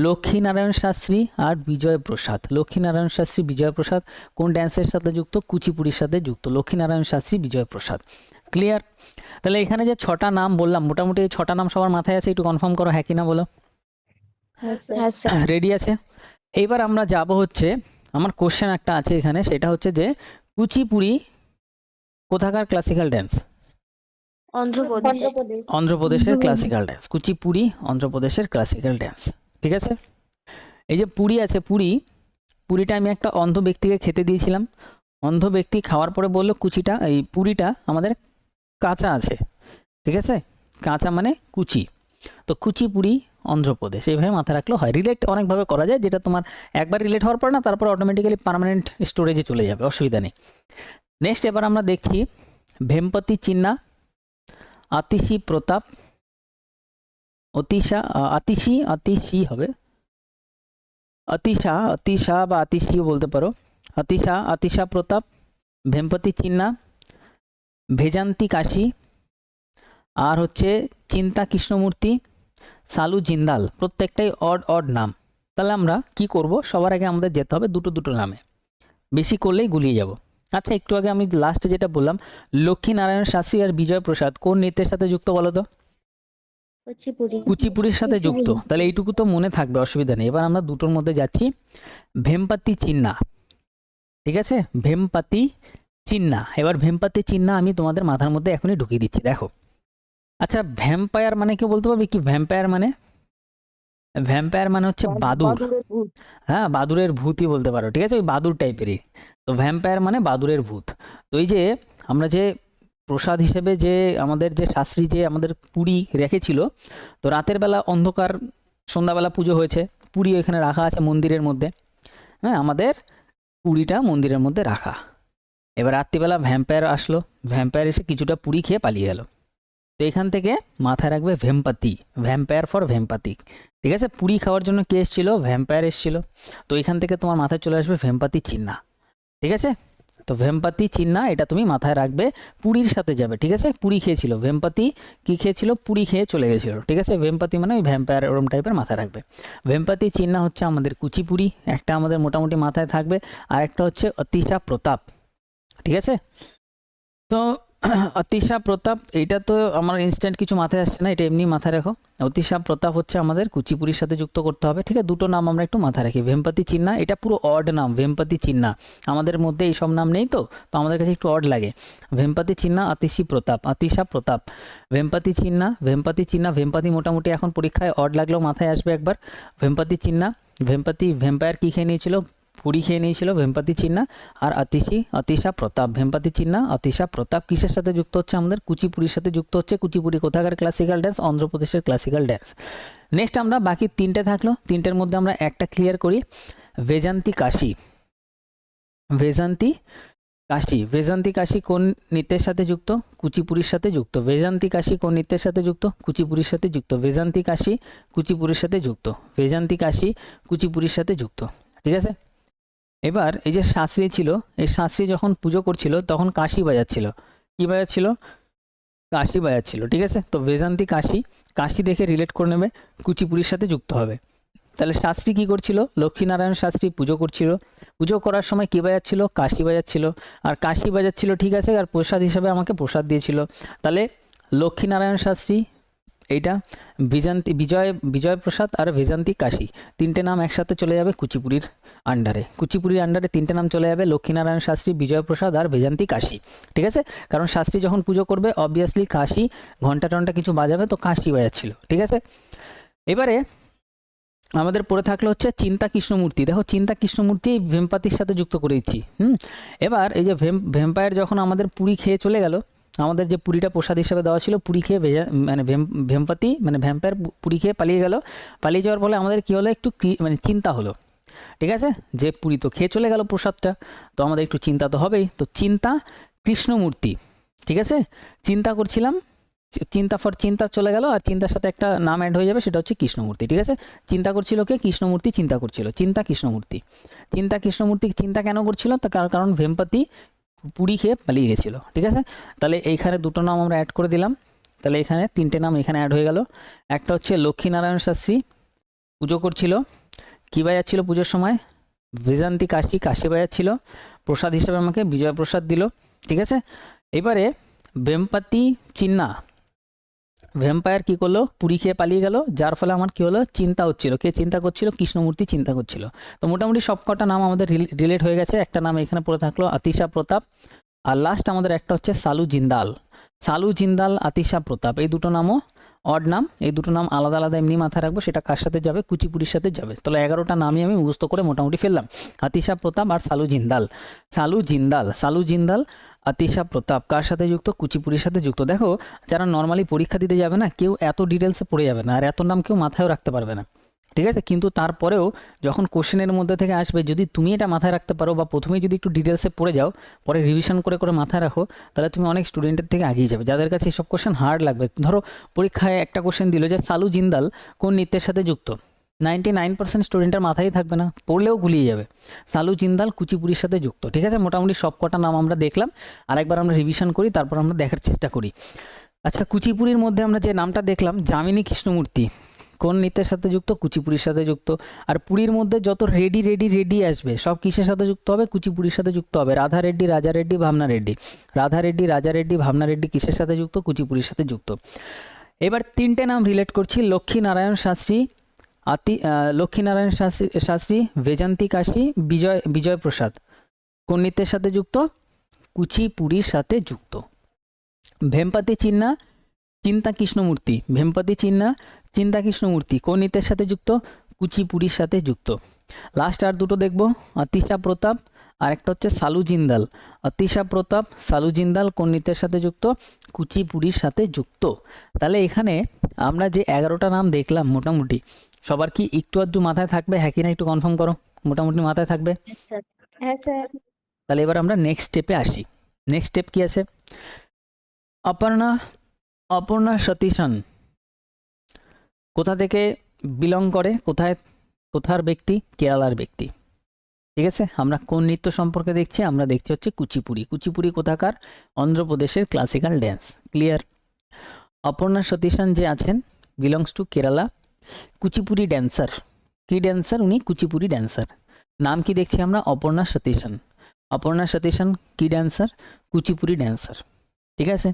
লক্ষ্মী নারায়ণ শাস্ত্রী আর বিজয় প্রসাদ। লক্ষ্মী নারায়ণ শাস্ত্রী, বিজয় প্রসাদ কোন ড্যান্সের সাথে যুক্ত? কুচিপুড়ির সাথে যুক্ত। লক্ষ্মী নারায়ণ শাস্ত্রী, বিজয় প্রসাদ। ক্লিয়ার? তাহলে এখানে যে 6টা নাম বললাম, মোটামুটি এই 6টা নাম সবার মাথায় আছে? একটু কনফার্ম করো, হ্যাঁ কি না বলো। রেডি আছে? এইবার আমরা যাব হচ্ছে, আমার কোশ্চেন একটা আছে এখানে, সেটা হচ্ছে যে কুচিপুড়ি কোথাকার ক্লাসিক্যাল ড্যান্স? অন্ধ্রপ্রদেশ। অন্ধ্রপ্রদেশের ক্লাসিক্যাল ড্যান্স, কুচিপুড়ি অন্ধ্রপ্রদেশের ক্লাসিক্যাল ড্যান্স। ঠিক আছে, এই যে পুরি আছে, পুরিটা আমি একটা অন্ধ ব্যক্তিকে খেতে দিয়েছিলাম। অন্ধ ব্যক্তি খাওয়ার পরে বললো এই পুরিটা আমাদের কাঁচা আছে। ঠিক আছে, কাঁচা মানে কুচি, তো কুচিপুড়ি অন্ধ্রপ্রদেশ, এইভাবে মাথায় রাখলেও হয়। রিলেট অনেকভাবে করা যায়, যেটা তোমার একবার রিলেট হওয়ার পর না, তারপর অটোমেটিক্যালি পার্মানেন্ট স্টোরেজে চলে যাবে, অসুবিধা নেই। নেক্সট এবার আমরা দেখছি ভেমপতি চিন্না, আতিশি প্রতাপ, আতিশি হবে, আতিশা বা আতিশিও বলতে পারো। আতিশা প্রতাপ, ভেমপতি চিন্না, ভেজান্তি কাশী, আর হচ্ছে চিন্তা কৃষ্ণমূর্তি, সালু জিন্দাল। প্রত্যেকটাই অড নাম। তাহলে আমরা কি করব, সবার আগে আমাদের যেতে হবে দুটো নামে, বেশি করলেই গুলিয়ে যাব। আচ্ছা, একটু আগে আমি লাস্টে যেটা বললাম, লক্ষ্মীনারায়ণ শাস্ত্রী আর বিজয় প্রসাদ কোন নৃত্যের সাথে যুক্ত বলো তো? কুচিপুড়ির সাথে যুক্ত। তাহলে এইটুকু তো মনে থাকবে, অসুবিধা নেই। এবার আমরা দুটোর মধ্যে যাচ্ছি, ভেমপাতি চিন্না। ঠিক আছে, ভেমপাতি চিন্না। এবার ভেমপাতি চিন্না আমি তোমাদের মাথার মধ্যে এখনই ঢুকিয়ে দিচ্ছি, দেখো। আচ্ছা, ভ্যাম্পায়ার মানে কেউ বলতে পারবে কি? ভ্যাম্পায়ার মানে হচ্ছে বাদুর। হ্যাঁ, বাদুরের ভূতই বলতে পারো। ঠিক আছে, ওই বাদুর টাইপেরই। তো ভ্যাম্পায়ার মানে বাদুরের ভূত। তো এই যে আমরা যে প্রসাদ হিসেবে যে আমাদের যে শাস্ত্রী যে আমাদের পুরি রেখেছিল, তো রাতের বেলা অন্ধকার, সন্ধ্যাবেলা পুজো হয়েছে, পুরি এখানে রাখা আছে মন্দিরের মধ্যে। হ্যাঁ, আমাদের পুরিটা মন্দিরের মধ্যে রাখা। এবার রাত্রিবেলা ভ্যাম্পায়ার আসলো, ভ্যাম্পায়ার এসে কিছুটা পুরি খেয়ে পালিয়ে গেল। তো এখান থেকে মাথায় রাখবে ভেমপাতি, ভ্যাম্পায়ার ফর ভেমপাতি। ঠিক আছে, পুরি খাওয়ার জন্য কে এসেছিল? ভ্যাম্পায়ার এসেছিল। তো এখান থেকে তোমার মাথায় চলে আসবে ভেমপাতি চিন্না। ঠিক আছে, তো ভেমপাতি চিন্না এটা তুমি মাথায় রাখবে, পুরীর সাথে যাবে। ঠিক আছে, পুরি খেয়েছিল, ভেমপাতি কি খেয়েছিল? পুরি খেয়ে চলে গেছিল। ঠিক আছে, ভেমপাতি মানে ওই ভ্যাম্পায়ার, ওরম টাইপের মাথায় রাখবে। ভেমপাতি চিন্না হচ্ছে আমাদের কুচিপুরি, একটা আমাদের মোটামুটি মাথায় থাকবে। আর একটা হচ্ছে অতিশা প্রতাপ। ঠিক আছে, তো অতিশা প্রতাপ এইটা তো আমার ইনস্ট্যান্ট কিছু মাথায় আসছে না, এটা এমনি মাথায় রাখো। অতিশা প্রতাপ হচ্ছে আমাদের কুচিপুরির সাথে যুক্ত করতে হবে। ঠিক আছে, দুটো নাম আমরা একটু মাথায় রাখি। ভেমপাতি চিন্না, এটা পুরো অড নাম, ভেমপাতি চিন্না। আমাদের মধ্যে এইসব নাম নেই, তো আমাদের কাছে একটু অড লাগে। ভেমপাতি চিন্না, আতিশা প্রতাপ, ভেমপাতি চিন্না, ভেমপাতি মোটামুটি এখন পরীক্ষায় অড লাগলেও মাথায় আসবে একবার। ভেমপাতি চিন্না, ভ্যাম্পায়ার কি খেয়ে নিয়েছিল? পুরি খেয়ে নিয়েছিল, ভেমপাতি চিন্না। আর অতিশা প্রতাপ, ভেমপাতি চিন্না, অতিশা প্রতাপ কিসের সাথে যুক্ত হচ্ছে? আমাদের কুচিপুরির সাথে যুক্ত হচ্ছে। কুচিপুরি কোথাকার ক্লাসিক্যাল ড্যান্স? অন্ধ্রপ্রদেশের ক্লাসিক্যাল ড্যান্স। নেক্সট আমরা বাকি তিনটে থাকলো, তিনটের মধ্যে আমরা একটা ক্লিয়ার করি, ভেজান্তি কাশী কোন নৃত্যের সাথে যুক্ত? কুচিপুরির সাথে যুক্ত। ভেজান্তি কাশী কোন নৃত্যের সাথে যুক্ত? কুচিপুরির সাথে যুক্ত। ভেজান্তি কাশী কুচিপুরির সাথে যুক্ত, ভেজান্তি কাশী কুচিপুরির সাথে যুক্ত। ঠিক আছে, এবার এই যে শাস্ত্রী ছিল, এই শাস্ত্রী যখন পুজো করছিল তখন কাশি বাজাচ্ছিল। কি বাজাচ্ছিল? কাশি বাজাচ্ছিল। ঠিক আছে, তো ভেজান্তি কাশি দেখে রিলেট করে নেবে, কুচিপুরির সাথে যুক্ত হবে। তাহলে শাস্ত্রী কি করছিল? লক্ষ্মীনারায়ণ শাস্ত্রী পুজো করছিল, পুজো করার সময় কি বাজাচ্ছিল? কাশি বাজাচ্ছিল। আর কাশি বাজাচ্ছিল, ঠিক আছে, আর প্রসাদ হিসাবে আমাকে প্রসাদ দিয়েছিল। তাহলে লক্ষ্মীনারায়ণ শাস্ত্রী এইটা, বিজয় প্রসাদ আর ভেজান্তি কাশী, তিনটে নাম একসাথে চলে যাবে কুচিপুরির আন্ডারে। তিনটে নাম চলে যাবে, লক্ষ্মীনারায়ণ শাস্ত্রী, বিজয় প্রসাদ আর ভেজান্তি কাশী। ঠিক আছে, কারণ শাস্ত্রী যখন পুজো করবে অবভিয়াসলি কাশী, ঘন্টা টন্টা কিছু বাজাবে, তো কাশী বাজাচ্ছিল। ঠিক আছে, এবারে আমাদের পড়ে থাকলো হচ্ছে চিন্তা কৃষ্ণমূর্তি। দেখো, চিন্তা কৃষ্ণমূর্তি এই ভেমপাতির সাথে যুক্ত করে দিচ্ছি। এবার এই যে ভ্যাম্পায়ার যখন আমাদের পুরি খেয়ে চলে গেল, আমাদের যে পুরিটা প্রসাদ হিসেবে দেওয়া ছিল, পুরি খেয়ে ভেমপাতি মানে ভ্যাম্পায়ার পুরি খেয়ে পালিয়ে গেল। পালিয়ে যাওয়ার ফলে আমাদের কী হলো? একটু চিন্তা হলো। ঠিক আছে, যে পুরি তো খেয়ে চলে গেল প্রসাদটা, তো আমাদের একটু চিন্তা তো হবেই। তো চিন্তা কৃষ্ণমূর্তি। ঠিক আছে, চিন্তা করছিলাম, চিন্তা চলে গেল, আর চিন্তার সাথে একটা নাম অ্যাড হয়ে যাবে, সেটা হচ্ছে কৃষ্ণমূর্তি। ঠিক আছে, চিন্তা করছিল কে? কৃষ্ণমূর্তি চিন্তা করছিল। চিন্তা কৃষ্ণমূর্তি চিন্তা কেন করছিল? তার কারণ ভেমপাতি পুরি খেয়ে পালিয়ে গেছিল। ঠিক আছে, তাহলে এইখানে দুটো নাম আমরা অ্যাড করে দিলাম। তাহলে এখানে তিনটে নাম এখানে অ্যাড হয়ে গেল। একটা হচ্ছে লক্ষ্মীনারায়ণ শাস্ত্রী পুজো করছিল, কী বাজাচ্ছিল পুজোর সময়? ভেজান্তি কাশি বাজাচ্ছিল, প্রসাদ হিসেবে আমাকে বিজয় প্রসাদ দিল। ঠিক আছে, এবারে ভেমপাতি চিন্না, ভ্যাম্পায়ার কি করলো? পুরি খেয়ে পালিয়ে গেল, যার ফলে আমার কি হলো? চিন্তা হচ্ছিল। কে চিন্তা করছিল? কৃষ্ণমূর্তি চিন্তা করছিল। তো মোটামুটি সবকটা নাম আমাদের রিলেট হয়ে গেছে। একটা নাম এখানে পড়ে থাকলো, আতিশা প্রতাপ, আর লাস্ট আমাদের একটা হচ্ছে সালু জিন্দাল। সালু জিন্দাল, আতিশা প্রতাপ, এই দুটো নামও অড নাম, এই দুটো নাম আলাদা আলাদা এমনি মাথায় রাখবো। সেটা কার সাথে যাবে? কুচিপুড়ির সাথে যাবে। তাহলে 11টা নামই আমি মুখস্থ করে মোটামুটি ফেললাম। আতিশা প্রতাপ আর সালু জিন্দাল। সালু জিন্দাল, সালু জিন্দাল, আতিশা প্রতাপ কার সাথে যুক্ত? কুচিপুড়ির সাথে যুক্ত। দেখো, যারা নর্মালি পরীক্ষা দিতে যাবে না, কেউ এত ডিটেলসে পড়ে যাবে না, আর এত নাম কেউ মাথায়ও রাখতে পারবে না, ঠিক আছে? কিন্তু তারপরেও যখন কোশ্চেনের মধ্যে থেকে আসবে, যদি তুমি এটা মাথায় রাখতে পারো বা প্রথমেই যদি একটু ডিটেলসে পড়ে যাও, পরে রিভিশন করে করে মাথায় রাখো, তাহলে তুমি অনেক স্টুডেন্টের থেকে এগিয়ে যাবে। যাদের কাছে এইসব কোশ্চেন হার্ড লাগবে, ধরো পরীক্ষায় একটা কোশ্চেন দিল যে সালু জিন্দাল কোন নৃত্যের সাথে যুক্ত, 99% স্টুডেন্টের মাথায় থাকবে না, পড়লেও গুলিয়ে যাবে। সালু জিন্দাল কুচিপুড়ির সাথে যুক্ত, ঠিক আছে? মোটামুটি সব কটা নাম আমরা দেখলাম, আরেকবার আমরা রিভিশন করি, তারপর আমরা দেখার চেষ্টা করি। আচ্ছা, কুচিপুড়ির মধ্যে আমরা যে নামটা দেখলাম, যামিনী কৃষ্ণমূর্তি, কোন নৃত্যের সাথে যুক্ত? কুচিপুড়ির সাথে যুক্ত। আর পুরীর মধ্যে যত রেডি রেডি রেডি আসবে, সব কিসের সাথে যুক্ত হবে? কুচিপুড়ির সাথে যুক্ত হবে। রাধা রেড্ডি, রাজা রেড্ডি, ভাবনা রেড্ডি, রাধা রেড্ডি, রাজা রেড্ডি, ভাবনা রেড্ডি কিসের সাথে যুক্ত? কুচিপুড়ির সাথে যুক্ত। এবার তিনটে নাম রিলেট করছি, লক্ষ্মীনারায়ণ শাস্ত্রী, লক্ষ্মীনারায়ণ শাস্ত্রী, বেজান্তি কাশী, বিজয় প্রসাদ কোন নৃত্যের সাথে যুক্ত? কুচিপুড়ির সাথে যুক্ত। ভেমপাতি চিন্না, চিন্তা কৃষ্ণমূর্তি, ভেমপাতি চিন্না, চিন্তা কৃষ্ণমূর্তি কোন নৃত্যের সাথে যুক্ত? কুচিপুড়ির সাথে যুক্ত। লাস্ট আর দুটো দেখবো, আতিশা প্রতাপ আর একটা হচ্ছে সালু জিন্দাল। আতিশা প্রতাপ, সালু জিন্দাল কোন নৃত্যের সাথে যুক্ত? কুচিপুড়ির সাথে যুক্ত। তাহলে এখানে আমরা যে 11টা নাম দেখলাম, মোটামুটি সবার কি একটু আধটু মাথায় থাকবে? হ্যাঁ কি না একটু কনফার্ম করো, মোটামুটি মাথায় থাকবে? হ্যাঁ স্যার। তাহলে এবার আমরা নেক্সট স্টেপে আসি। নেক্সট স্টেপ কি আছে? অপর্ণা সতীশন কোথা থেকে বিলং করে? কোথার ব্যক্তি? কেরালার ব্যক্তি, ঠিক আছে? আমরা কোন নৃত্য সম্পর্কে দেখছি? আমরা দেখছি হচ্ছে কুচিপুড়ি। কুচিপুড়ি কোথাকার? অন্ধ্রপ্রদেশের ক্লাসিক্যাল ড্যান্স। ক্লিয়ার? অপর্ণা সতীশন যে আছেন, belongs to Kerala, Kuchipudi dancer. কি ড্যান্সার উনি? কুচিপুড়ি ড্যান্সার। নাম কি দেখছি আমরা? অপর্ণা সতীশন। অপর্ণা সতীশন কি ড্যান্সার? কুচিপুড়ি ড্যান্সার, ঠিক আছে?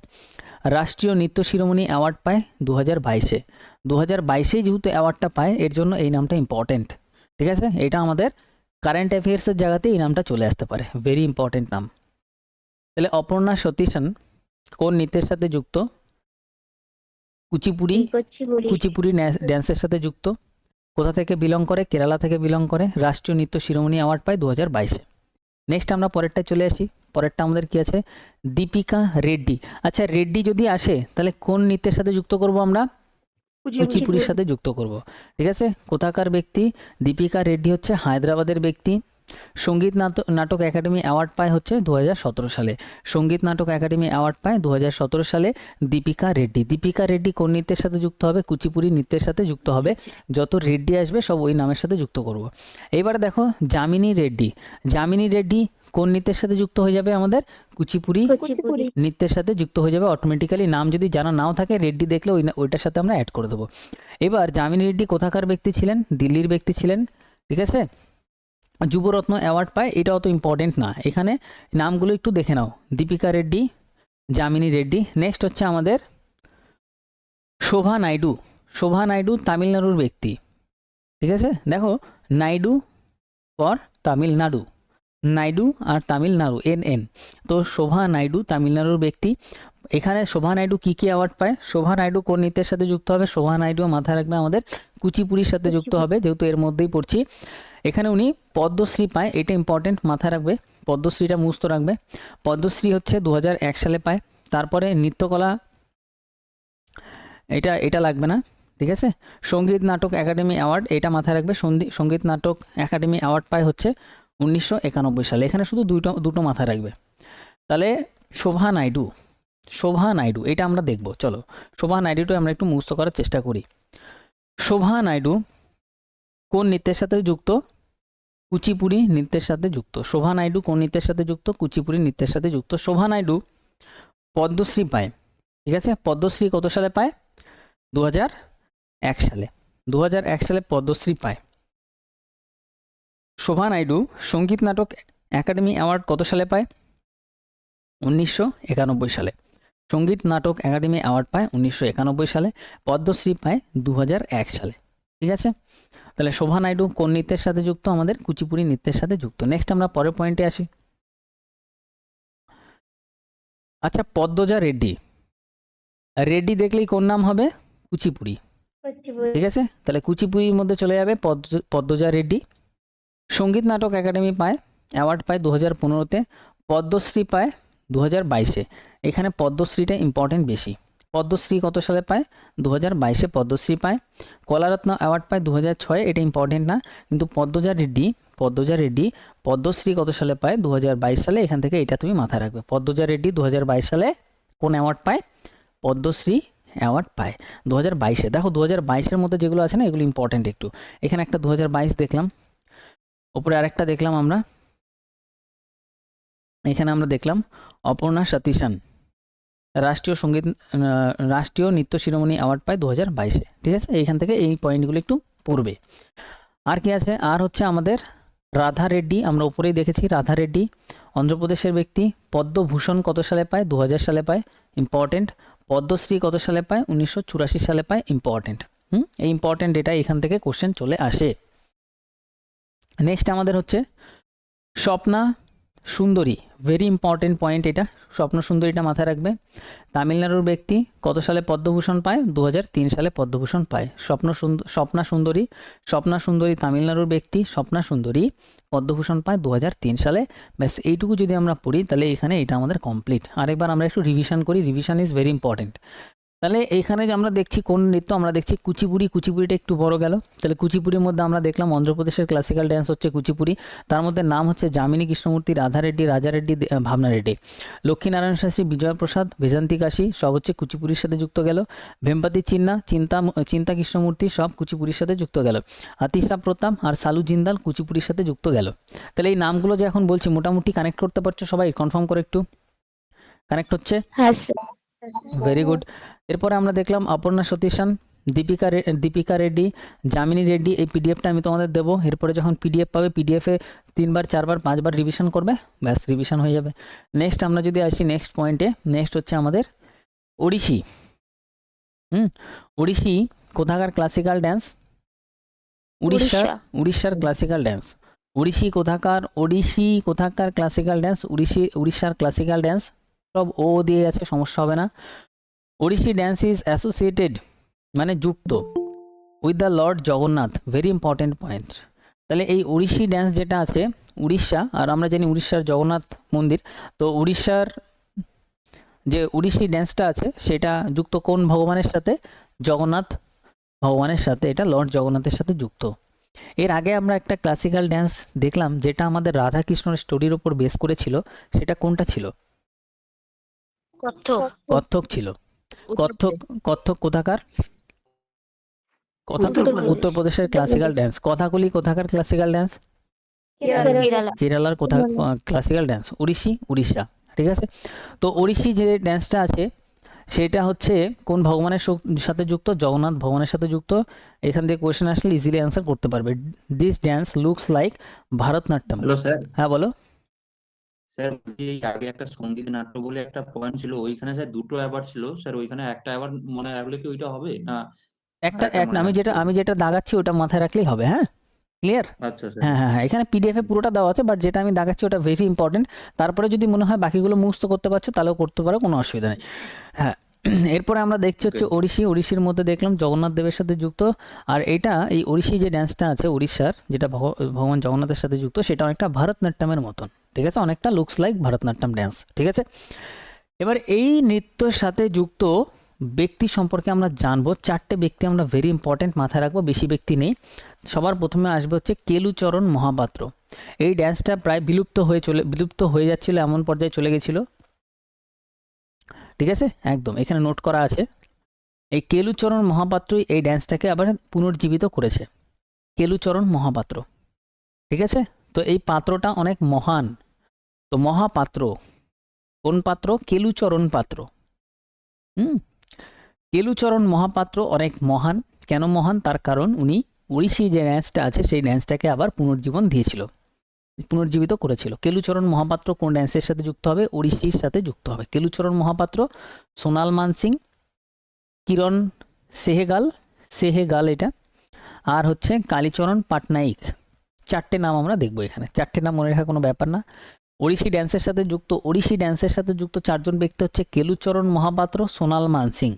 রাষ্ট্রীয় নৃত্য শিরোমণি অ্যাওয়ার্ড পায় 2022-এ। 2022-এ যেহেতু অ্যাওয়ার্ডটা পায়, এর জন্য এই নামটা ইম্পর্টেন্ট, ঠিক আছে? এটা আমাদের কারেন্ট অ্যাফেয়ার্সের জায়গাতে এই নামটা চলে আসতে পারে, ভেরি ইম্পর্টেন্ট নাম। তাহলে অপর্ণা সতীশন কোন নৃত্যের সাথে যুক্ত? কুচিপুড়ি, কুচিপুড়ি ড্যান্সের সাথে যুক্ত। কোথা থেকে বিলং করে? কেরালা থেকে বিলং করে। রাষ্ট্রীয় নৃত্য শিরোমণি অ্যাওয়ার্ড পায় 2022-এ। নেক্সট আমরা পরেরটা চলে আসি। পরেরটা আমাদের কি আছে? দীপিকা রেড্ডি। আচ্ছা, রেড্ডি যদি আসে তাহলে কোন নৃত্যের সাথে যুক্ত করব আমরা? কুচিপুড়ির সাথে যুক্ত করব, ঠিক আছে? কোথাকার ব্যক্তি? দীপিকা রেড্ডি হচ্ছে হায়দ্রাবাদের ব্যক্তি। সঙ্গীত নাটক একাডেমি অ্যাওয়ার্ড পায় হচ্ছে 2017 সালে। সঙ্গীত নাটক একাডেমি অ্যাওয়ার্ড পায় 2017 সালে দীপিকা রেড্ডি। দীপিকা রেড্ডি কোন নৃত্যের সাথে যুক্ত হবে? কুচিপুড়ি নৃত্যের সাথে যুক্ত হবে। যত রেড্ডি আসবে সব ওই নামের সাথে যুক্ত করব। এবারে দেখো, যামিনী রেড্ডি। যামিনী রেড্ডি কোন নৃত্যের সাথে যুক্ত হয়ে যাবে? আমাদের কুচিপুড়ি নৃত্যের সাথে যুক্ত হয়ে যাবে অটোমেটিক্যালি। নাম যদি জানা নাও থাকে, রেড্ডি দেখলে ওইটার সাথে আমরা অ্যাড করে দেবো। এবার যামিনী রেড্ডি কোথাকার ব্যক্তি ছিলেন? দিল্লির ব্যক্তি ছিলেন, ঠিক আছে? যুবরত্ন অ্যাওয়ার্ড পায়, এটা অত ইম্পর্টেন্ট না, এখানে নামগুলো একটু দেখে নাও। দীপিকা রেড্ডি, যামিনী রেড্ডি। নেক্সট হচ্ছে আমাদের শোভা নাইডু। শোভা নাইডু তামিলনাড়ুর ব্যক্তি, ঠিক আছে? দেখো, নাইডু ফর তামিলনাড়ু, নাইডু আর তামিলনাড়ু NN, তো শোভা নাইডু তামিলনাড়ুর ব্যক্তি। এখানে শোভা নাইডু কি কি অ্যাওয়ার্ড পায়? শোভা নাইডু কোন নৃত্যের সাথে যুক্ত হবে? শোভা নাইডু মাথায় রাখবে আমাদের কুচিপুড়ির সাথে যুক্ত হবে, যেহেতু এর মধ্যেই পড়ছি। এখানে উনি পদ্মশ্রী পায়, এটা ইম্পর্টেন্ট, মাথায় রাখবে, পদ্মশ্রীটা মুখস্থ রাখবে। পদ্মশ্রী হচ্ছে 2001 সালে পায়। তারপরে নৃত্যকলা, এটা লাগবে না, ঠিক আছে? সঙ্গীত নাটক একাডেমি অ্যাওয়ার্ড, এটা মাথায় রাখবে। সঙ্গীত নাটক একাডেমি অ্যাওয়ার্ড পায় হচ্ছে 1991 সালে। এখানে শুধু দুটো মাথায় রাখবে। তাহলে শোভা নাইডু, শোভা নাইডু এটা আমরা দেখব। চলো, শোভা নাইডুটা আমরা একটু মুখস্থ করার চেষ্টা করি। শোভা নাইডু কোন নৃত্যের সাথে যুক্ত? কুচিপুড়ি নৃত্যের সাথে যুক্ত। শোভা নাইডু কোন নৃত্যের সাথে যুক্ত? কুচিপুড়ি নৃত্যের সাথে যুক্ত। শোভা নাইডু পদ্মশ্রী পায়, ঠিক আছে? পদ্মশ্রী কত সালে পায়? 2001 সালে। 2001 সালে পদ্মশ্রী পায়। শোভা নাইডু সঙ্গীত নাটক একাডেমি অ্যাওয়ার্ড কত সালে পায়? 1991 সালে। সঙ্গীত নাটক একাডেমি অ্যাওয়ার্ড পায় 1991 সালে। পদ্মশ্রী পায় 2001 সালে, ঠিক আছে? তাহলে শোভা নাইডু কোন নৃত্যের সাথে যুক্ত? আমাদের কুচিপুড়ি নৃত্যের সাথে যুক্ত। নেক্সট আমরা পরের পয়েন্টে আসি। আচ্ছা, পদ্মজা রেড্ডি, রেড্ডি দেখলেই কোন নাম হবে? কুচিপুড়ি। ঠিক আছে, তাহলে কুচিপুড়ির মধ্যে চলে যাবে পদ্মজা রেড্ডি। সঙ্গীত নাটক একাডেমি পায়, অ্যাওয়ার্ড পায় 2015-তে, পদ্মশ্রী পায় 2022-এ। এখানে পদ্মশ্রীটা ইম্পর্টেন্ট বেশি। পদ্মশ্রী কত সালে পায়? 2022-এ পদ্মশ্রী পায়। কলারত্ন অ্যাওয়ার্ড পায় 2006-এ, এটা ইম্পর্টেন্ট না, কিন্তু পদ্মজা রেড্ডি পদ্মশ্রী কত সালে পায়? 2022 সালে। এখান থেকে এটা তুমি মাথায় রাখবে। পদ্মজা রেড্ডি 2022 সালে কোন অ্যাওয়ার্ড পায়? পদ্মশ্রী অ্যাওয়ার্ড পায় 2022-এ। দেখো 2022-এর মধ্যে যেগুলো আছে না, এগুলো ইম্পর্টেন্ট একটু। এখানে একটা 2022 দেখলাম, ওপরে আরেকটা দেখলাম আমরা, এখানে আমরা দেখলাম অপর্ণা সতীশন রাষ্ট্রীয় নৃত্য শিরোমণি অ্যাওয়ার্ড পায় 2022-এ। ঠিক আছে, এইখান থেকে এই পয়েন্টগুলো একটু পড়বে। আর কি আছে? আর হচ্ছে আমাদের রাধা রেড্ডি, আমরা উপরেই দেখেছি রাধা রেড্ডি অন্ধ্রপ্রদেশের ব্যক্তি। পদ্মভূষণ কত সালে পায়? 2000 সালে পায়, ইম্পর্টেন্ট। পদ্মশ্রী কত সালে পায়? 1984 সালে পায়, ইম্পর্টেন্ট। এই ইম্পর্টেন্ট এটা এখান থেকে কোশ্চেন চলে আসে। নেক্সট আমাদের হচ্ছে স্বপ্না সুন্দরী, ভেরি ইম্পর্টেন্ট পয়েন্ট এটা, স্বপ্ন সুন্দরীটা মাথায় রাখবে। তামিলনাড়ুর ব্যক্তি, কত সালে পদ্মভূষণ পায়? 2003 সালে পদ্মভূষণ পায়। স্বপ্না সুন্দরী তামিলনাড়ুর ব্যক্তি, স্বপ্না সুন্দরী পদ্মভূষণ পায় 2003 সালে। ব্যাস এইটুকু যদি আমরা পড়ি তাহলে এখানে এটা আমাদের কমপ্লিট। আরেকবার আমরা একটু রিভিশন করি, রিভিশন ইজ ভেরি ইম্পর্টেন্ট। তাহলে এইখানে যে আমরা দেখছি কোন নৃত্য, আমরা দেখছি কুচিপুড়িটা একটু বড় গেল। তাহলে কুচিপুড়ির মধ্যে আমরা দেখলাম অন্ধ্রপ্রদেশের ক্লাসিক্যাল ড্যান্স হচ্ছে কুচিপুড়ি। তার মধ্যে নাম হচ্ছে যামিনী কৃষ্ণমূর্তি, রাধা রেড্ডি, রাজা রেড্ডি, ভাবনা রেড্ডি। লক্ষ্মীনারায়ণ শাস্ত্রী, বিজয় প্রসাদ, বেজান্তি কাশী সব হচ্ছে কুচিপুড়ির সাথে যুক্ত গেল। ভেম্পাতি চিন্তা কৃষ্ণমূর্তি সব কুচিপুড়ির সাথে যুক্ত গেল। আতিশা প্রতাপ আর সালু জিন্দাল কুচিপুড়ির সাথে যুক্ত গেল। তাহলে এই নামগুলো যে এখন বলছি মোটামুটি কানেক্ট করতে পারছো সবাই? কনফার্ম করে একটু কানেক্ট হচ্ছে? হ্যাঁ স্যার। Very good. এরপরে আমরা দেখলাম অপর্ণা সতীশন, দীপিকা রেড্ডি, যামিনী রেড্ডি। এই পিডিএফটা আমি তোমাদের দেবো। এরপরে যখন পিডিএফ পাবে, পিডিএফে 3বার 4বার 5বার রিভিশন করবে, ব্যাস রিভিশন হয়ে যাবে। নেক্সট আমরা যদি আসি নেক্সট পয়েন্টে, নেক্সট হচ্ছে আমাদের ওড়িশি। ওড়িশি কোথাকার ক্লাসিক্যাল ড্যান্স? উড়িষ্যার ক্লাসিক্যাল ড্যান্স। ওড়িশি কোথাকার ক্লাসিক্যাল ড্যান্স? উড়িষ্যার ক্লাসিক্যাল ড্যান্স। সব ও দিয়ে আছে, সমস্যা হবে না। ওড়িশি ড্যান্স ইজ অ্যাসোসিয়েটেড মানে যুক্ত with the Lord Jagannath, very important point. তাহলে এই ওড়িশি ড্যান্স যেটা আছে উড়িষ্যা, আর আমরা জানি উড়িষ্যার জগন্নাথ মন্দির, তো উড়িষ্যার যে ওড়িশি ড্যান্সটা আছে সেটা যুক্ত কোন ভগবানের সাথে? জগন্নাথ ভগবানের সাথে, এটা লর্ড জগন্নাথের সাথে যুক্ত। এর আগে আমরা একটা ক্লাসিক্যাল ড্যান্স দেখলাম যেটা আমাদের রাধাকৃষ্ণের স্টোরির ওপর বেস করেছিল, সেটা কোনটা ছিল? কত্থক ছিল। কত্থক কোথাকার? উত্তরপ্রদেশের ক্লাসিক্যাল ড্যান্স। কথাকলি কোথাকার ক্লাসিক্যাল ড্যান্স? কেরালার ক্লাসিক্যাল ড্যান্স। উড়িষ্যা। ঠিক আছে, তো ওড়িশি যে ড্যান্সটা আছে সেটা হচ্ছে কোন ভগবানের সাথে যুক্ত? জগন্নাথ ভগবানের সাথে যুক্ত। এখান থেকে কোয়েশ্চেন আসলে ইজিলি অ্যান্সার করতে পারবে। This dance looks like Bharatanatyam. Hello sir. হ্যাঁ বলো। স্যার বলছি এই আগে একটা সঙ্গীত নাট্য বলে একটা পয়েন্ট ছিল, ওইখানে স্যার 2টো অ্যাওয়ার্ড ছিল স্যার, ওইখানে একটা অ্যাওয়ার্ড মনে রাখলে কি ওইটা হবে না? একটা মনে আমি যেটা দাগাচ্ছি ওটা মাথায় রাখলেই হবে। হ্যাঁ, ক্লিয়ার? আচ্ছা স্যার। হ্যাঁ, এখানে পিডিএফে পুরোটা দেওয়া আছে, বাট যেটা আমি দাগাচ্ছি ওটা ভেরি ইম্পর্টেন্ট। তারপরে যদি মনে হয় বাকিগুলো মুখস্থ করতে পারছো তাহলেও করতে পারো, কোনো অসুবিধা নেই। হ্যাঁ, এরপরে আমরা দেখছি হচ্ছে ওড়িশির মধ্যে দেখলাম জগন্নাথ দেবের সাথে যুক্ত। আর এই ওড়িশি যে ড্যান্সটা আছে উড়িষ্যার, যেটা ভগবান জগন্নাথের সাথে যুক্ত, সেটা অনেকটা ভারতনাট্যমের মতন। ঠিক আছে, অনেকটা লুকস লাইক ভারতনাট্যম ড্যান্স। ঠিক আছে, এবার এই নৃত্যের সাথে যুক্ত ব্যক্তি সম্পর্কে আমরা জানবো। 4টে ব্যক্তি আমরা ভেরি ইম্পর্টেন্ট মাথায় রাখবো, বেশি ব্যক্তি নেই। সবার প্রথমে আসবে হচ্ছে কেলুচরণ মহাপাত্র। এই ড্যান্সটা প্রায় বিলুপ্ত হয়ে যাচ্ছিল, এমন পর্যায়ে চলে গেছিল। ঠিক আছে, একদম এখানে নোট করা আছে। এই কেলুচরণ মহাপাত্রই এই ড্যান্সটাকে আবার পুনর্জীবিত করেছে। কেলুচরণ মহাপাত্র। ঠিক আছে, তো এই পাত্রটা অনেক মহান। তো মহাপাত্র কোন পাত্র? কেলুচরণ পাত্র। কেলুচরণ মহাপাত্র অনেক মহান। কেন মহান? তার কারণ উনি ওড়িশি যে ড্যান্সটা আছে সেই ড্যান্সটাকে আবার পুনর্জীবিত করেছিল। কেলুচরণ মহাপাত্র কোন ড্যান্সের সাথে যুক্ত হবে? ওড়িশির সাথে যুক্ত হবে। কেলুচরণ মহাপাত্র, সোনাল মানসিং, কিরণ সেহেগাল এটা, আর হচ্ছে কালীচরণ পাটনাইক। 4টে নাম আমরা দেখবো এখানে। 4টে নাম মনে রাখা কোনো ব্যাপার না। ওড়িশি ড্যান্সের সাথে যুক্ত চারজন ব্যক্তি হচ্ছে কেলুচরণ মহাপাত্র, সোনাল মানসিং।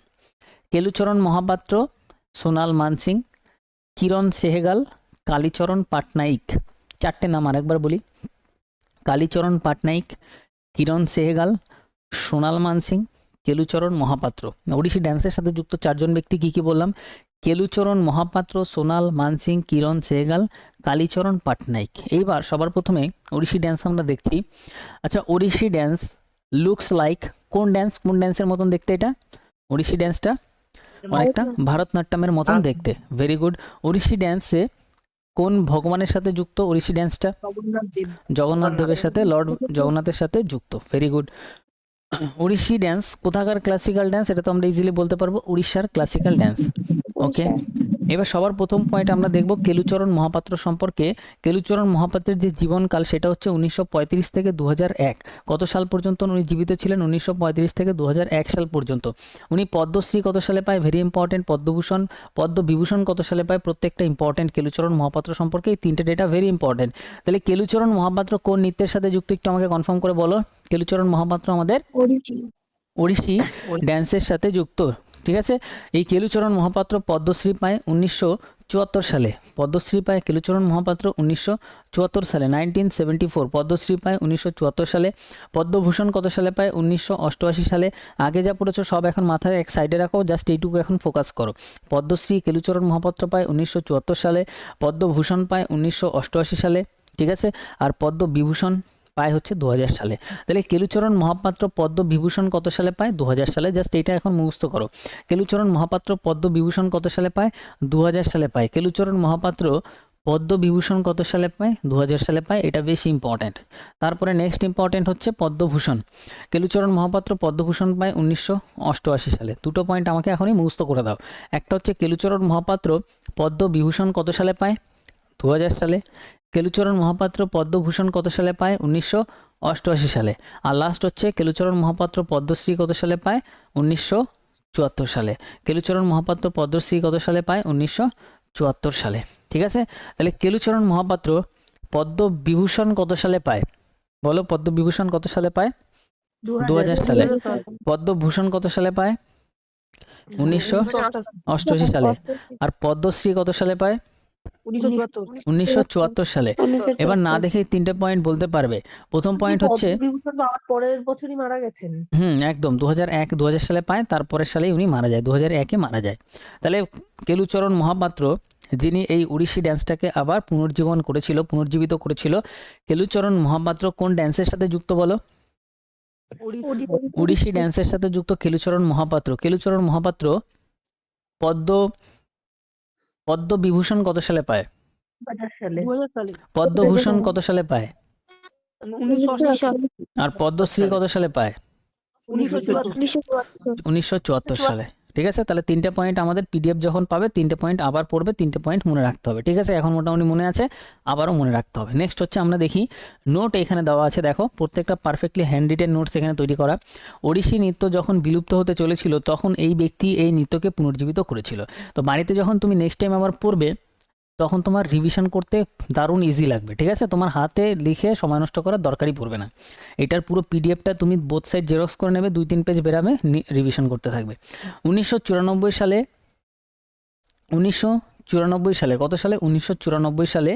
কেলুচরণ মহাপাত্র, সোনাল মানসিং, কিরণ সেহগাল, কালীচরণ পাটনাইক। চারটে নাম আরেকবার বলি: কালীচরণ পাটনাইক, কিরণ সেহগাল, সোনাল মানসিং, কেলুচরণ মহাপাত্র। ওড়িশি ড্যান্সের সাথে যুক্ত চারজন ব্যক্তি কি কি বললাম? কেলুচরণ মহাপাত্র, সোনাল মানসিং, কিরণ সেহগাল, কালীচরণ পাটনাইক। এইবার সবার প্রথমে ওড়িশি ড্যান্স আমরা দেখছি। আচ্ছা, ওড়িশি ড্যান্স লুকস লাইক কোন ড্যান্সের মতন দেখতে এটা? ওড়িশি ড্যান্সটা অনেকটা ভারতনাট্যমের মতন দেখতে। Very good. ওড়িশি ড্যান্সে কোন ভগবানের সাথে যুক্ত ওড়িশি ড্যান্সটা? জগন্নাথ দেবের সাথে, লর্ড জগন্নাথের সাথে যুক্ত। Very good. ওড়িশি ড্যান্স কোথাকার ক্লাসিক্যাল ড্যান্স? এটা তো আমরা ইজিলি বলতে পারবো, উড়িষ্যার ক্লাসিক্যাল ড্যান্স। ওকে, এবার সবার প্রথম পয়েন্ট আমরা দেখব কেলুচরণ মহাপাত্র সম্পর্কে। কেলুচরণ মহাপাত্রের যে জীবনকাল সেটা হচ্ছে 1935 থেকে 2001। কত সাল পর্যন্ত উনি জীবিত ছিলেন? 1935 থেকে 2001 সাল পর্যন্ত। উনি পদ্মশ্রী কত সালে পায়? Very important. পদ্মভূষণ, পদ্মবিভূষণ কত সালে পায়? প্রত্যেকটা ইম্পর্টেন্ট কেলুচরণ মহাপাত্র সম্পর্কে এই তিনটে ডেটা ভেরি ইম্পর্টেন্ট। তাহলে কেলুচরণ মহাপাত্র কোন নৃত্যের সাথে যুক্ত একটু আমাকে কনফার্ম করে বলো। কেলুচরণ মহাপাত্র আমাদের ওড়িশি ড্যান্সের সাথে যুক্ত। ঠিক আছে, এই কেলুচরণ মহাপাত্র পদ্মশ্রী পায় 1974 সালে। পদ্মশ্রী পায় কেলুচরণ মহাপাত্র 1974 সালে, 1974 পদ্মশ্রী পায় 1974 সালে। পদ্মভূষণ কত সালে পায়? 1988 সালে। আগে যা পড়েছো সব এখন মাথায় এক সাইডে রাখো, জাস্ট এইটুকু এখন ফোকাস করো। পদ্মশ্রী কেলুচরণ মহাপাত্র পায় 1974 সালে, পদ্মভূষণ পায় 1988 সালে। ঠিক আছে, আর পদ্মবিভূষণ পায় হচ্ছে 2000 সালে। তাহলে কেলুচরণ মহাপাত্র পদ্মবিভূষণ কত সালে পায়? 2000 সালে। জাস্ট এইটা এখন মুখস্থ করো। কেলুচরণ মহাপাত্র পদ্মবিভূষণ কত সালে পায়? 2000 সালে পায়। কেলুচরণ মহাপাত্র পদ্মবিভূষণ কত সালে পায়? 2000 সালে পায়। এটা বেশি ইম্পর্ট্যান্ট। তারপরে নেক্সট ইম্পর্ট্যান্ট হচ্ছে পদ্মভূষণ। কেলুচরণ মহাপাত্র পদ্মভূষণ পায় 1988 সালে। দুটো পয়েন্ট আমাকে এখনই মুখস্থ করে দাও। একটা হচ্ছে কেলুচরণ মহাপাত্র পদ্মবিভূষণ কত সালে পায়? 2000 সালে। কেলুচরণ মহাপাত্র পদ্মভূষণ কত সালে পায়? 1988 সালে। আর লাস্ট হচ্ছে কেলুচরণ মহাপাত্র পদ্মশ্রী কত সালে পায়? 1974 সালে। কেলুচরণ মহাপাত্র পদ্মশ্রী কত সালে পায়? 1974 সালে। ঠিক আছে, তাহলে কেলুচরণ মহাপাত্র পদ্মবিভূষণ কত সালে পায়? বলো, পদ্মবিভূষণ কত সালে পায়? 2000 সালে। পদ্মভূষণ কত সালে পায়? 1988 সালে। আর পদ্মশ্রী কত সালে পায়? 1974 সালে। এবার না দেখে তিনটে পয়েন্ট বলতে পারবে। প্রথম পয়েন্ট হচ্ছে পরের বছরই মারা গেছেন। একদম 2001 সালে পায়, তারপরের সালেই উনি মারা যায়, 2001-এ মারা যায়। তাহলে কেলুচরণ মহাপাত্র যিনি এই ওড়িশি ড্যান্সটাকে আবার পুনর্জীবিত করেছিল, কেলুচরণ মহাপাত্র কোন ড্যান্সের সাথে যুক্ত বলো? ওড়িশি ড্যান্সের সাথে যুক্ত কেলুচরণ মহাপাত্র। কেলুচরণ মহাপাত্র পদ্মবিভূষণ কত সালে পায়? 2000 সালে। পদ্মভূষণ কত সালে পায়? 1988 আর পদ্মশ্রী কত সালে পায়? 1974। 1974 সালে। ঠিক আছে, তাহলে তিনটে পয়েন্ট আমাদের পিডিএফ যখন পাবে তিনটে পয়েন্ট আবার পড়বে, তিনটে পয়েন্ট মনে রাখতে হবে। ঠিক আছে, এখন মোটামুটি মনে আছে, আবারও মনে রাখতে হবে। নেক্সট হচ্ছে আমরা দেখি নোট এখানে দেওয়া আছে, দেখো প্রত্যেকটা পারফেক্টলি হ্যান্ড রিটেন নোটস এখানে তৈরি করা। ওড়িশি নৃত্য যখন বিলুপ্ত হতে চলেছিল তখন এই ব্যক্তি এই নৃত্যকে পুনর্জীবিত করেছিল। তো বাড়িতে যখন তুমি নেক্সট টাইম আবার পড়বে তখন তোমার রিভিশন করতে দারুণ ইজি লাগবে। ঠিক আছে, তোমার হাতে লিখে সময় নষ্ট করার দরকারই পড়বে না। এটার পুরো পিডিএফটা তুমি বোথ সাইড জেরক্স করে নেবে, 2-3 পেজ বেরাবে, রিভিশন করতে থাকবে। 1994 সালে কত সালে? 1994 সালে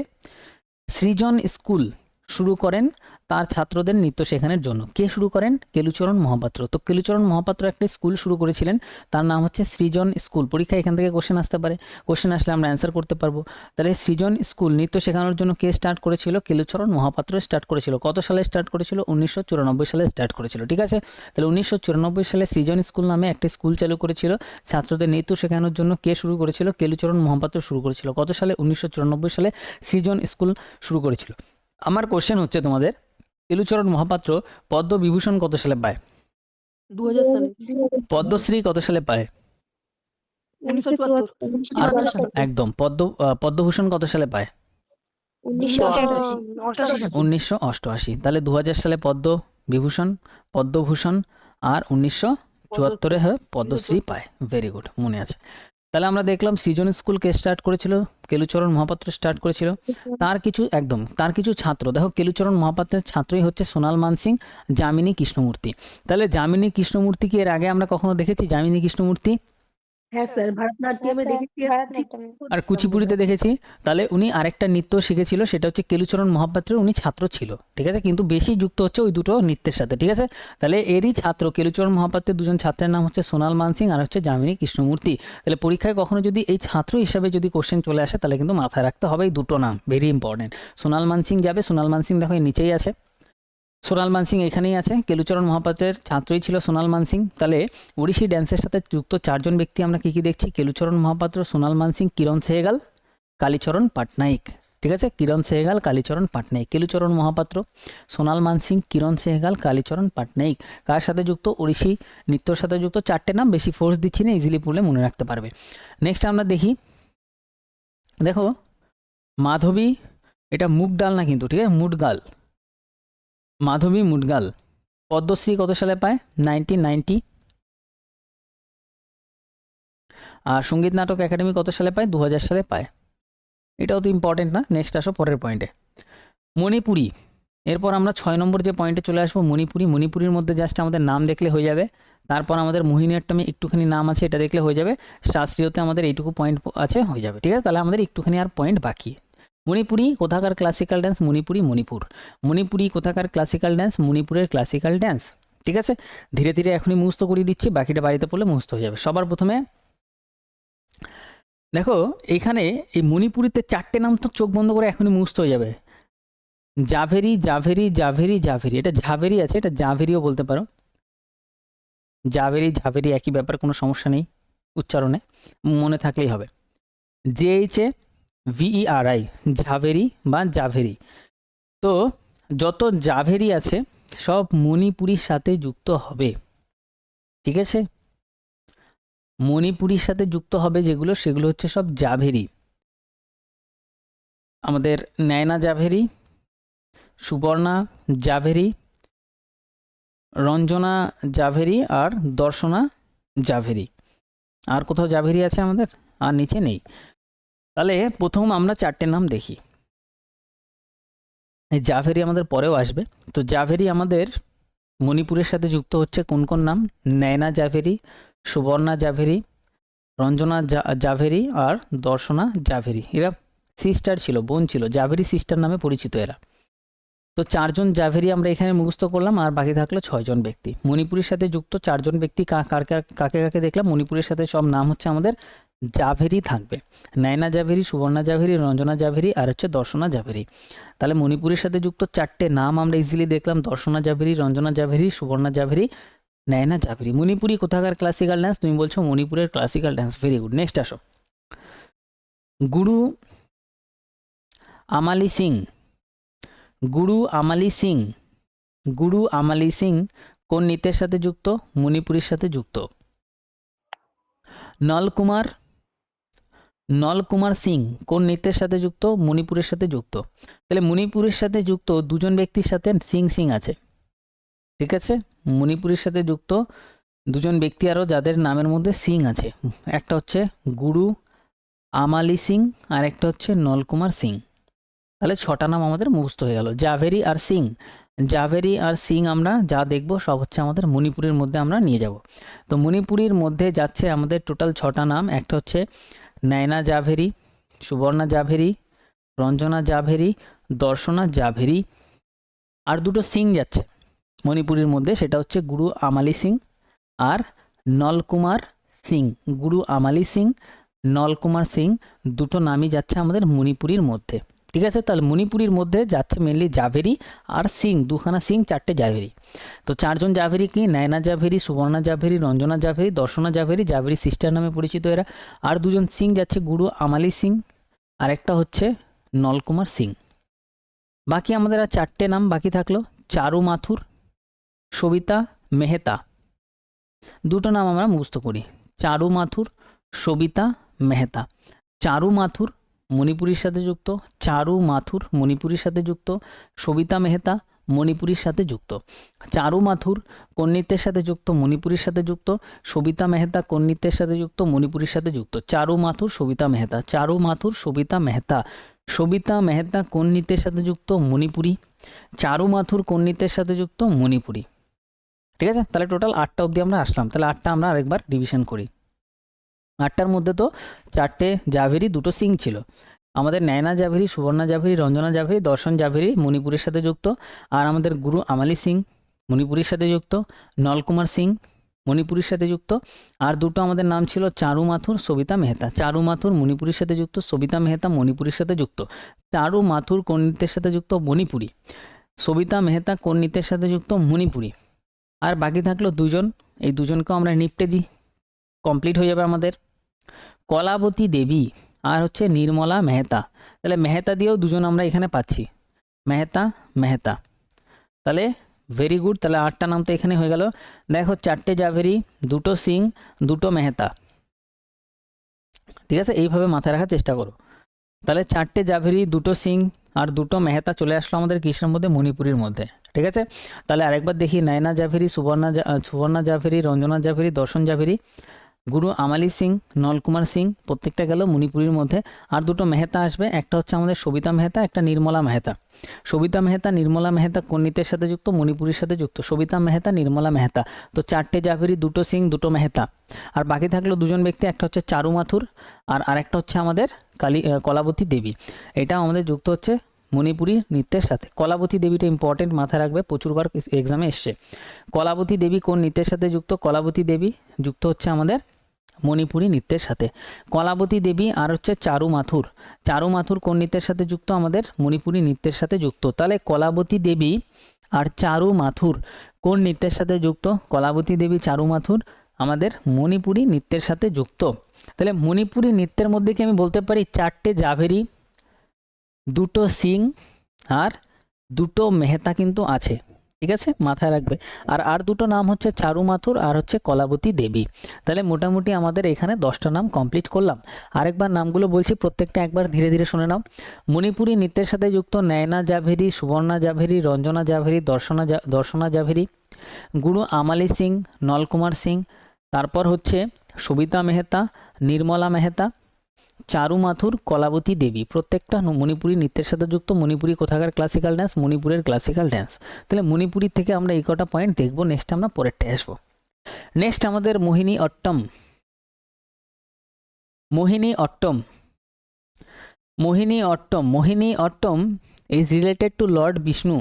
সৃজন স্কুল শুরু করেন তার ছাত্রদের নৃত্য শেখানোর জন্য। কে শুরু করেন? কেলুচরণ মহাপাত্র। তো কেলুচরণ মহাপাত্র একটা স্কুল শুরু করেছিলেন, তার নাম হচ্ছে সৃজন স্কুল। পরীক্ষা এখান থেকে কোশ্চেন আসতে পারে, কোশ্চেন আসলে আমরা অ্যান্সার করতে পারবো। তাহলে সৃজন স্কুল নৃত্য শেখানোর জন্য কে স্টার্ট করেছিল? কেলুচরণ মহাপাত্র স্টার্ট করেছিল। কত সালে স্টার্ট করেছিল? 1994 সালে স্টার্ট করেছিল। ঠিক আছে, তাহলে 1994 সালে সৃজন স্কুল নামে একটা স্কুল চালু করেছিল ছাত্রদের নৃত্য শেখানোর জন্য। কে শুরু করেছিল? কেলুচরণ মহাপাত্র শুরু করেছিল। কত সালে? 1994 সালে সৃজন স্কুল শুরু করেছিল। আমার কোশ্চেন হচ্ছে তোমাদের, কেলুচরণ মহাপাত্র পদ্মবিভূষণ কত সালে পায়? 2000 সালে। পদ্মশ্রী কত সালে পায়? 1974। একদম। পদ্মভূষণ কত সালে পায়? 1988। তাহলে 2000 সালে পদ্মভূষণ আর 1974-এ পদ্মশ্রী পায়। ভেরি গুড, মনে আছে। তাহলে আমরা দেখলাম সৃজন স্কুল কে স্টার্ট করেছিল, কেলুচরণ মহাপাত্র স্টার্ট করেছিল। তার কিছু ছাত্র, দেখো কেলুচরণ মহাপাত্রের ছাত্রই হচ্ছে সোনাল মানসিং, যামিনী কৃষ্ণমূর্তি। তাহলে যামিনী কৃষ্ণমূর্তি কি এর আগে আমরা কখনো দেখেছি? যামিনী কৃষ্ণমূর্তি হ্যাঁ স্যার, ভারতনাট্যমে দেখেছি আর ভারতনাট্যম। আর কুচিপুড়িতে দেখেছি। তাহলে উনি আরেকটা নৃত্য শিখেছিল, সেটা হচ্ছে কেলুচরণ মহাপাত্রের উনি ছাত্র ছিল, ঠিক আছে, কিন্তু বেশি যুক্ত হচ্ছে ওই দুটো নৃত্যের সাথে, ঠিক আছে। তাহলে এরই ছাত্র কেলুচরণ মহাপাত্রের দুজন ছাত্রের নাম হচ্ছে সোনাল মানসিং আর হচ্ছে যামিনী কৃষ্ণমূর্তি। তাহলে পরীক্ষায় কখনো যদি এই ছাত্র হিসাবে যদি কোশ্চেন চলে আসে তাহলে কিন্তু মাথায় রাখতে হবে এই দুটো নাম, ভেরি ইম্পর্টেন্ট। সোনাল মানসিং যাবে, সোনাল মানসিং দেখো এর নিচেই আছে, সোনাল মানসিং এখানেই আছে, কেলুচরণ মহাপাত্রের ছাত্রই ছিল সোনাল মানসিং। তাহলে ওড়িশি ড্যান্সের সাথে যুক্ত চারজন ব্যক্তি আমরা কি কি দেখছি? কেলুচরণ মহাপাত্র, সোনাল মানসিং, কিরণ সেহগাল, কালীচরণ পাটনাইক, ঠিক আছে, কিরণ সেহগাল, কালীচরণ পাটনাইক। কেলুচরণ মহাপাত্র, সোনাল মানসিং, কিরণ সেহগাল, কালীচরণ পাটনাইক কার সাথে যুক্ত? ওড়িশি নৃত্যর সাথে যুক্ত। চারটে নাম, বেশি ফোর্স দিচ্ছি না, ইজিলি পড়লে মনে রাখতে পারবে। নেক্সট আমরা দেখি, দেখো মাধবী, এটা মুগডাল না কিন্তু, ঠিক আছে, মুডগাল, মাধবী মুডগাল পদ্মশ্রী কত সালে পায়? 1990। আর সঙ্গীত নাটক একাডেমি কত সালে পায়? 2000 সালে পায়। এটাও তো ইম্পর্টেন্ট না? নেক্সট আসো পরের পয়েন্টে, মণিপুরি। এরপর আমরা 6 নম্বর যে পয়েন্টে চলে আসবো, মণিপুরি। মণিপুরির মধ্যে জাস্ট আমাদের নাম দেখলে হয়ে যাবে, তারপর আমাদের মোহিনীঅট্টমে একটুখানি নাম আছে, এটা দেখলে হয়ে যাবে। শাস্ত্রীয়তে আমাদের এইটুকু পয়েন্ট আছে, হয়ে যাবে, ঠিক আছে। তাহলে আমাদের একটুখানি আর পয়েন্ট বাকি। মণিপুরি কোথাকার ক্লাসিক্যাল ড্যান্স? মণিপুরি, মণিপুর। মণিপুরি কোথাকার ক্লাসিক্যাল ড্যান্স? মণিপুরের ক্লাসিক্যাল ড্যান্স, ঠিক আছে। ধীরে ধীরে এখনই মুখস্থ করিয়ে দিচ্ছি, বাকিটা বাড়িতে পড়লে মুখস্থ হয়ে যাবে। সবার প্রথমে দেখো এখানে এই মণিপুরিতে চারটে নাম তো চোখ বন্ধ করে এখনই মুখস্থ হয়ে যাবে। জাভেরি, জাভেরি, জাভেরি, জাভেরি। এটা ঝাভেরি আছে, এটা জাভেরিও বলতে পারো। জাভেরি ঝাভেরি একই ব্যাপার, কোনো সমস্যা নেই উচ্চারণে, মনে থাকলেই হবে। JHVERI, ঝাভেরি বা জাভেরি। তো যত জাভেরি আছে সব মণিপুরির সাথে যুক্ত হবে, ঠিক আছে। মণিপুরির সাথে যুক্ত হবে যেগুলো, সেগুলো হচ্ছে সব জাভেরি। আমাদের নয়না জাভেরি, সুবর্ণা জাভেরি, রঞ্জনা জাভেরি আর দর্শনা জাভেরি। আর কোথাও জাভেরি আছে আমাদের? আর নিচে নেই। তাহলে প্রথম আমরা চারটে নাম দেখি, এই জাভেরি আমাদের পরেও আসবে। তো জাভেরি আমাদের মণিপুরের সাথে যুক্ত হচ্ছে কোন কোন নাম? নয়না জাভেরি, সুবর্ণা জাভেরি, রঞ্জনা জাভেরি আর দর্শনা জাভেরি। এরা সিস্টার ছিল, বোন ছিল, জাভেরি সিস্টার নামে পরিচিত এরা। তো চারজন জাভেরি আমরা এখানে মুখস্থ করলাম, আর বাকি থাকলো 6 জন ব্যক্তি। মণিপুরের সাথে যুক্ত চারজন ব্যক্তি কাকে কাকে দেখলাম? মণিপুরের সাথে সব নাম হচ্ছে আমাদের জাভেরি থাকবে, নয়না জাভেরি, সুবর্ণা জাভেরি, রঞ্জনা জাভেরি আর হচ্ছে দর্শনা জাভেরি। তাহলে মণিপুরের সাথে যুক্ত চারটে নাম আমরা ইজিলি দেখলাম, দর্শনা জাভেরি, রঞ্জনা জাভেরি, সুবর্ণা জাভেরি, নয়না জাভেরি। মণিপুরি কোথাকার ক্লাসিক্যাল ড্যান্স? তুমি বলছো মণিপুরের classical dance, very good. Next আসো, গুরু আমালি সিং। গুরু আমালি সিং, গুরু আমালি সিং কোন নৃত্যের সাথে যুক্ত? মণিপুরের সাথে যুক্ত। নলকুমার, নলকুমার সিং কোন নৃত্যের সাথে যুক্ত? মণিপুরের সাথে যুক্ত। তাহলে মণিপুরের সাথে যুক্ত দুজন ব্যক্তির সাথে সিং সিং আছে, ঠিক আছে। মণিপুরের সাথে যুক্ত দুজন ব্যক্তি আরও যাদের নামের মধ্যে সিং আছে, একটা হচ্ছে গুরু আমালি সিং আর একটা হচ্ছে নলকুমার সিং। তাহলে 6টা নাম আমাদের মুখস্থ হয়ে গেল, জাভেরি আর সিং। জাভেরি আর সিং আমরা যা দেখব সব হচ্ছে আমাদের মণিপুরের মধ্যে আমরা নিয়ে যাব। তো মণিপুরের মধ্যে যাচ্ছে আমাদের টোটাল 6টা নাম। একটা হচ্ছে নয়না জাভেরি, সুবর্ণা জাভেরি, রঞ্জনা জাভেরি, দর্শনা জাভেরি। আর দুটো সিং যাচ্ছে মণিপুরের মধ্যে, সেটা হচ্ছে গুরু আমালি সিং আর নলকুমার সিং। গুরু আমালি সিং, নলকুমার সিং, দুটো নামই যাচ্ছে আমাদের মণিপুরের মধ্যে, ঠিক আছে। তাহলে মণিপুরের মধ্যে যাচ্ছে মেনলি জাভেরি আর সিং, দুখানা সিং, চারটে জাভেরি। তো চারজন জাভেরি কি? নয়না জাভেরি, সুবর্ণা জাভেরি, রঞ্জনা জাভেরি, দর্শনা জাভেরি, জাভেরি সিস্টার নামে পরিচিত এরা। আর দুজন সিং যাচ্ছে গুরু আমালি সিং আর একটা হচ্ছে নলকুমার সিং। বাকি আমাদের আর 4টে নাম বাকি থাকলো, চারু মাথুর, সবিতা মেহতা। দুটো নাম আমরা মুখস্থ করি, চারু মাথুর, সবিতা মেহতা। চারু মাথুর মণিপুরের সাথে যুক্ত, চারু মাথুর মণিপুরের সাথে যুক্ত, সবিতা মেহতা মণিপুরীর সাথে যুক্ত। চারু মাথুর কোন নৃত্যের সাথে যুক্ত? মণিপুরীর সাথে যুক্ত। সবিতা মেহতা কোন নৃত্যের সাথে যুক্ত? মণিপুরীর সাথে যুক্ত। চারু মাথুর, সবিতা মেহতা, চারু মাথুর, সবিতা মেহতা। সবিতা মেহতা কোন নৃত্যের সাথে যুক্ত? মণিপুরী। চারু মাথুর কোন নৃত্যের সাথে যুক্ত? মণিপুরী। ঠিক আছে, তাহলে টোটাল 8টা অবধি আমরা আসলাম। তাহলে 8টা আমরা আরেকবার রিভিশন করি। 8টার মধ্যে তো 4টে জাভেরি, 2টো সিং ছিল। আমাদের নয়না জাভেরি, সুবর্ণা জাভেরি, রঞ্জনা জাভেরি, দর্শন জাভেরি মণিপুরের সাথে যুক্ত। আর আমাদের গুরু আমালি সিং মণিপুরের সাথে যুক্ত, নলকুমার সিং মণিপুরের সাথে যুক্ত। আর দুটো আমাদের নাম ছিল চারু মাথুর, সবিতা মেহতা। চারু মাথুর মণিপুরের সাথে যুক্ত, সবিতা মেহতা মণিপুরের সাথে যুক্ত। চারু মাথুর কোন নৃত্যের সাথে যুক্ত? মণিপুরী। সবিতা মেহতা কোন নৃত্যের সাথে যুক্ত? মণিপুরী। আর বাকি থাকলো দুজন, এই দুজনকেও আমরা নিপটে দিই, কমপ্লিট হয়ে যাবে আমাদের। কলাবতী দেবী আর হচ্ছে নির্মলা মেহতা। তাহলে মেহতা দিয়েও দুজন আমরা এখানে পাচ্ছি, মেহতা মেহতা। তাহলে ভেরি গুড, তাহলে 8টা নাম তো এখানে হয়ে গেল। দেখো 4টে জাভেরি, 2টো সিং, 2টো মেহতা। ঠিক আছে, এইভাবে মাথায় রাখার চেষ্টা করো। তাহলে 4টে জাভেরি, 2টো সিং আর 2টো মেহতা চলে আসলো আমাদের কিসের মধ্যে? মণিপুরীর মধ্যে। ঠিক আছে, তাহলে আরেকবার দেখি। নয়না জাভেরি, সুবর্ণা জাভেরি, রঞ্জনা জাভেরি, দর্শন জাভেরি, গুরু আমালি সিং, নলকুমার সিং, প্রত্যেকটা গেল মণিপুরীর মধ্যে। আর 2টো মেহতা আসবে, একটা হচ্ছে আমাদের সবিতা মেহতা, একটা নির্মলা মেহতা। সবিতা মেহতা, নির্মলা মেহতা কোন নৃত্যের সাথে যুক্ত? মণিপুরীর সাথে যুক্ত। সবিতা মেহতা, নির্মলা মেহতা। তো 4টে জাভেরি, 2টো সিং, 2টো মেহতা। আর বাকি থাকলো দুজন ব্যক্তি, একটা হচ্ছে চারু মাথুর আর আরেকটা হচ্ছে আমাদের কলাবতী দেবী। এটা আমাদের যুক্ত হচ্ছে মণিপুরী নৃত্যের সাথে। কলাবতী দেবীটা ইম্পর্টেন্ট, মাথায় রাখবে, প্রচুরবার এক্সামে এসছে। কলাবতী দেবী কোন নৃত্যের সাথে যুক্ত? কলাবতী দেবী যুক্ত হচ্ছে আমাদের মণিপুরী নৃত্যের সাথে। কলাবতী দেবী আর হচ্ছে চারু মাথুর। চারু মাথুর কোন নৃত্যের সাথে যুক্ত? আমাদের মণিপুরী নৃত্যের সাথে যুক্ত। তাহলে কলাবতী দেবী আর চারু মাথুর কোন নৃত্যের সাথে যুক্ত? কলাবতী দেবী, চারু মাথুর আমাদের মণিপুরী নৃত্যের সাথে যুক্ত। তাহলে মণিপুরী নৃত্যের মধ্যে কি আমি বলতে পারি 4টে জাভেরি, 2টো সিং আর 2টো মেহতা কিন্তু আছে। ঠিক আছে, মাথায় রাখবে। আর 2টো নাম হচ্ছে চারু মাথুর আর হচ্ছে কলাবতী দেবী। তাহলে মোটামুটি আমাদের এখানে 10টা নাম কমপ্লিট করলাম। আরেকবার নামগুলো বলছি, প্রত্যেকটা একবার ধীরে ধীরে শুনে নাও। মণিপুরী নৃত্যের সাথে যুক্ত নয়না জাভেরি, সুবর্ণা জাভেরি, রঞ্জনা জাভেরি, দর্শনা জাভেরি, গুরু আমালি সিং, নলকুমার সিং, তারপর হচ্ছে সবিতা মেহতা, নির্মলা মেহতা, চারু মাথুর, কলাবতী দেবী। প্রত্যেকটা মণিপুরী নৃত্যের সাথে যুক্ত। মণিপুরী কোথাকার ক্লাসিক্যাল ড্যান্স? মণিপুরের ক্লাসিক্যাল ড্যান্স। তাহলে মণিপুরী থেকে আমরা এই কটা পয়েন্ট দেখবো। নেক্সট আমরা পরেরটায় আসবো। নেক্সট আমাদের Mohiniyattam. Mohiniyattam, Mohiniyattam, Mohiniyattam is related to Lord Vishnu,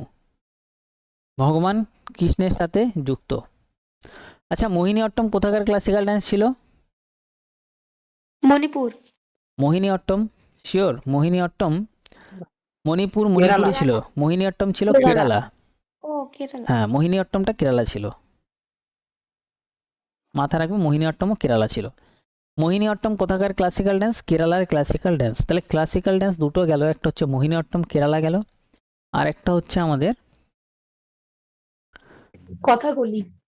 ভগবান কৃষ্ণের সাথে যুক্ত। আচ্ছা, মোহিনী অট্টম কোথাকার ক্লাসিক্যাল ড্যান্স ছিল? মণিপুর। মোহিনী অট্টম শিওর? মোহিনী অট্টম মণিপুরি ছিল। মোহিনী অট্টম ছিল কেরালা। ও কেরালা। হ্যাঁ, মোহিনী অট্টমটা কেরালা ছিল, মাথা রাখবে। মোহিনী অট্টমও কেরালা ছিল। মোহিনী অট্টম কোথাকার ক্লাসিক্যাল ড্যান্স? কেরালার ক্লাসিক্যাল ড্যান্স। তাহলে ক্লাসিক্যাল ড্যান্স দুটো গেল, একটা হচ্ছে মোহিনী অট্টম কেরালা গেল, আর একটা হচ্ছে আমাদের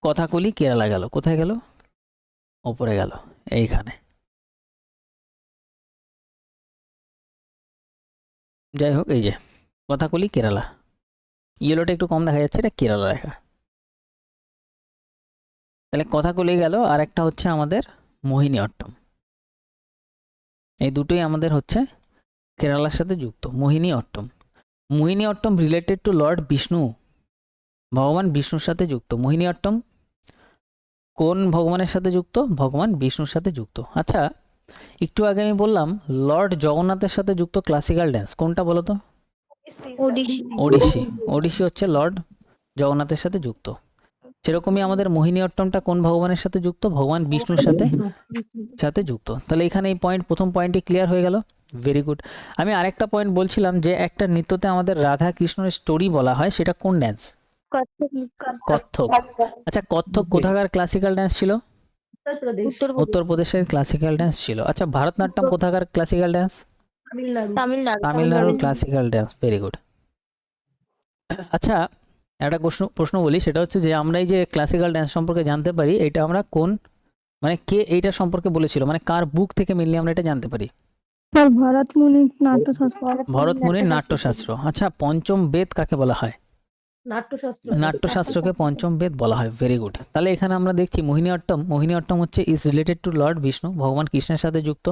কথাকলি কেরালা গেল। কোথায় গেল? ওপরে গেল, এইখানে। যাই হোক, এই যে কথাকলি কেরালা, ইয়েলোটা একটু কম দেখা যাচ্ছে, এটা কেরালা লেখা। তাহলে কথাকলি গেল, আর একটা হচ্ছে আমাদের মোহিনী অট্টম। এই দুটোই আমাদের হচ্ছে কেরালার সাথে যুক্ত। মোহিনী অট্টম, মোহিনী অট্টম রিলেটেড টু লর্ড বিষ্ণু, ভগবান বিষ্ণুর সাথে যুক্ত। মোহিনী অট্টম কোন ভগবানের সাথে যুক্ত? ভগবান বিষ্ণুর সাথে যুক্ত। আচ্ছা, একটু আগে আমি বললাম লর্ড জগন্নাথের সাথে যুক্ত ক্লাসিক্যাল ড্যান্স কোনটা বলো তো? ওডিশি। ওডিশি। ওডিশি হচ্ছে লর্ড জগন্নাথের সাথে যুক্ত। সেরকমই আমাদের মোহিনী অট্টমটা কোন ভগবানের সাথে যুক্ত? ভগবান বিষ্ণুর সাথে যুক্ত। তাহলে এখানে এই প্রথম পয়েন্টটি ক্লিয়ার হয়ে গেল। Very good. আমি আরেকটা পয়েন্ট বলছিলাম যে একটা নৃত্যতে আমাদের রাধা কৃষ্ণের স্টোরি বলা হয়, সেটা কোন ড্যান্স? কত্থক। আচ্ছা, কত্থক কোথাকার ক্লাসিক্যাল ড্যান্স ছিল? উত্তরপ্রদেশের ক্লাসিক্যাল ড্যান্স ছিল। আচ্ছা, ভারতনাট্যম কোথাকার ক্লাসিক্যাল ড্যান্স? তামিলনাড়ুর ক্লাসিক্যাল ড্যান্স। Very good. আচ্ছা, একটা প্রশ্ন বলি, সেটা হচ্ছে যে আমরা এই যে ক্লাসিক্যাল ড্যান্স সম্পর্কে জানতে পারি, এটা আমরা কোন, মানে কে এইটা সম্পর্কে বলেছিল, মানে কার বুক থেকে মেনলি আমরা এটা জানতে পারি? স্যার ভরতমুনির নাট্যশাস্ত্র। ভরতমুনির নাট্যশাস্ত্র। আচ্ছা, পঞ্চম বেদ কাকে বলা হয়? নাট্যশাস্ত্র নাট্যশাস্ত্রকে পঞ্চম বেদ বলা হয়। Very good. তাহলে এখানে আমরা দেখছি মোহিনীঅট্টম। মোহিনীঅট্টম হচ্ছে is related to Lord Vishnu, ভগবান কৃষ্ণের সাথে যুক্ত।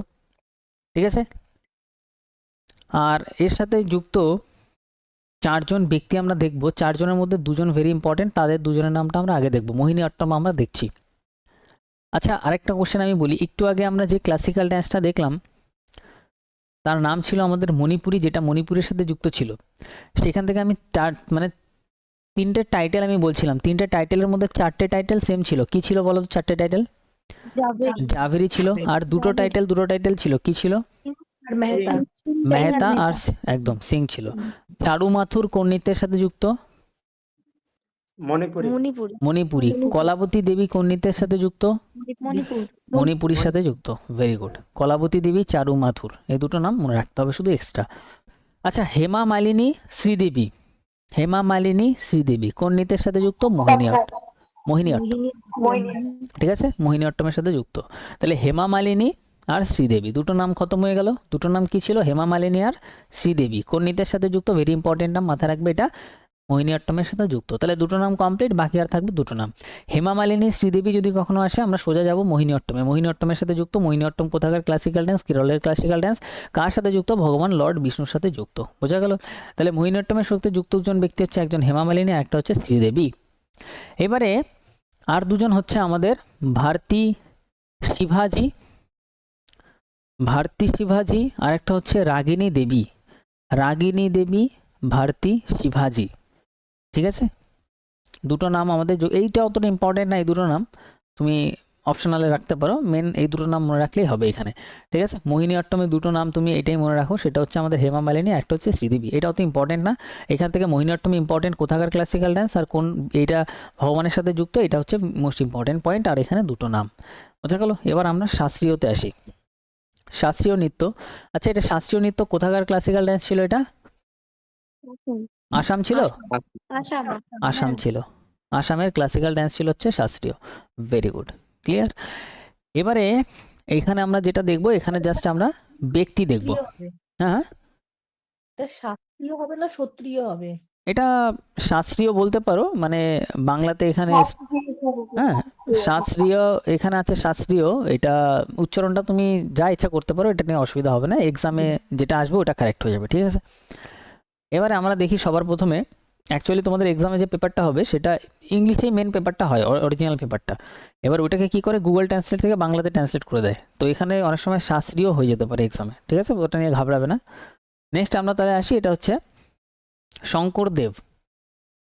ঠিক আছে, আর এর সাথে যুক্ত চারজন ব্যক্তি আমরা দেখব। চারজনের মধ্যে দুজন ভেরি ইম্পর্টেন্ট, তাদের দুজনের নামটা আমরা আগে দেখব। মোহিনীঅট্টম আমরা দেখছি। আচ্ছা, আরেকটা কোশ্চেন আমি বলি। একটু আগে আমরা যে ক্লাসিক্যাল ড্যান্সটা দেখলাম তার নাম ছিল আমাদের মণিপুরি, যেটা মণিপুরের সাথে যুক্ত ছিল। সেখান থেকে আমি তিনটে টাইটেল আমি বলছিলাম, তিনটে টাইটেলের মধ্যে চারটে টাইটেল সেম ছিল। কি ছিল বলো তো? চারটে টাইটেল জাভেরি ছিল, আর দুটো টাইটেল ছিল। কি ছিল? আর মেহতা মেহতা আর একদম সিং ছিল। চারু মাথুর কোন নৃত্যের সাথে যুক্ত? মণিপুরি মণিপুরি। কলাবতী দেবী কোন নৃত্যের সাথে যুক্ত? মণিপুরীর সাথে যুক্ত। Very good. কলাবতী দেবী, চারু মাথুর, এই দুটো নাম মনে রাখতে হবে শুধু এক্সট্রা। আচ্ছা, হেমা মালিনী শ্রীদেবী। হেমা মালিনী শ্রীদেবী কোন নৃত্যের সাথে যুক্ত? মোহিনীঅট্টম। ঠিক আছে, মোহিনীঅট্টমের সাথে যুক্ত। তাহলে হেমা মালিনী আর শ্রীদেবী, দুটো নাম খতম হয়ে গেল। দুটো নাম কি ছিল? হেমা মালিনী আর শ্রীদেবী। কোন নৃত্যের সাথে যুক্ত? ভেরি ইম্পর্টেন্ট নাম, মাথায় রাখবে এটা, মোহিনীঅট্টমের সাথে যুক্ত। তাহলে দুটো নাম কমপ্লিট, বাকি আর থাকবে দুটো নাম। হেমা মালিনী শ্রীদেবী যদি কখনো আসে আমরা সোজা যাব মোহিনীঅট্টমে। মোহিনীঅট্টমের সাথে যুক্ত। মোহিনীঅট্টম কোথাকার ক্লাসিক্যাল ড্যান্স? কেরলের ক্লাসিক্যাল ড্যান্স। কার সাথে যুক্ত? ভগবান লর্ড বিষ্ণুর সাথে যুক্ত। বোঝা গেল? তাহলে মোহিনীঅট্টমের সাথে যুক্ত দুজন ব্যক্তি হচ্ছে একজন হেমা মালিনী আর একটা হচ্ছে শ্রীদেবী। এবারে আর দুজন হচ্ছে আমাদের ভারতী শিভাজি, আর একটা হচ্ছে রাগিনী দেবী, ভারতী শিভাজি। ঠিক আছে, দুটো নাম আমাদের এইটা অতটা ইম্পর্টেন্ট না, এই দুটো নাম তুমি অপশনালে রাখতে পারো, মেন এই দুটো নাম মনে রাখলেই হবে এখানে। ঠিক আছে, মোহিনীঅট্টমে দুটো নাম তুমি এটাই মনে রাখো, সেটা হচ্ছে আমাদের হেমা মালিনী, একটা হচ্ছে শ্রীদেবী। এটা অত ইম্পর্টেন্ট না। এখান থেকে মোহিনীঅট্টম ইম্পর্টেন্ট, কোথাকার ক্লাসিক্যাল ড্যান্স আর কোন এইটা ভগবানের সাথে যুক্ত, এটা হচ্ছে মোস্ট ইম্পর্টেন্ট পয়েন্ট। আর এখানে দুটো নাম বোঝা গেল। এবার আমরা শাস্ত্রীয়তে আসি। শাস্ত্রীয় নৃত্য। আচ্ছা, এটা শাস্ত্রীয় নৃত্য কোথাকার ক্লাসিক্যাল ড্যান্স ছিল? এটা আসাম ছিল, আসাম ছিল। আসামের ক্লাসিক্যাল ড্যান্স ছিল হচ্ছে শাস্ত্রীয়। Very good, clear. এবারে এইখানে আমরা যেটা দেখব, এখানে জাস্ট আমরা ব্যক্তি দেখব। হ্যাঁ, এটা শাস্ত্রীয় হবে না সত্রিয় হবে? এটা শাস্ত্রীয় বলতে পারো, মানে বাংলাতে এখানে হ্যাঁ শাস্ত্রীয় এখানে আছে। শাস্ত্রীয় এটা উচ্চারণটা তুমি যা ইচ্ছা করতে পারো, এটা নিয়ে অসুবিধা হবে না। এক্সামে যেটা আসবে ওটা কারেক্ট হয়ে যাবে। ঠিক আছে, এবারে আমরা দেখি সবার প্রথমে, অ্যাকচুয়ালি তোমাদের এক্সামে যে পেপারটা হবে সেটা ইংলিশেই মেন পেপারটা হয়, অরিজিনাল পেপারটা। এবার ওটাকে কি করে গুগল ট্রান্সলেট থেকে বাংলাতে ট্রান্সলেট করে দেয়, তো এখানে অনেক সময় শাস্ত্রীয় হয়ে যেতে পারে এক্সামে। ঠিক আছে, ওটা নিয়ে ঘাবড়াবে না। নেক্সট আমরা তাহলে আসি, এটা হচ্ছে শঙ্করদেব।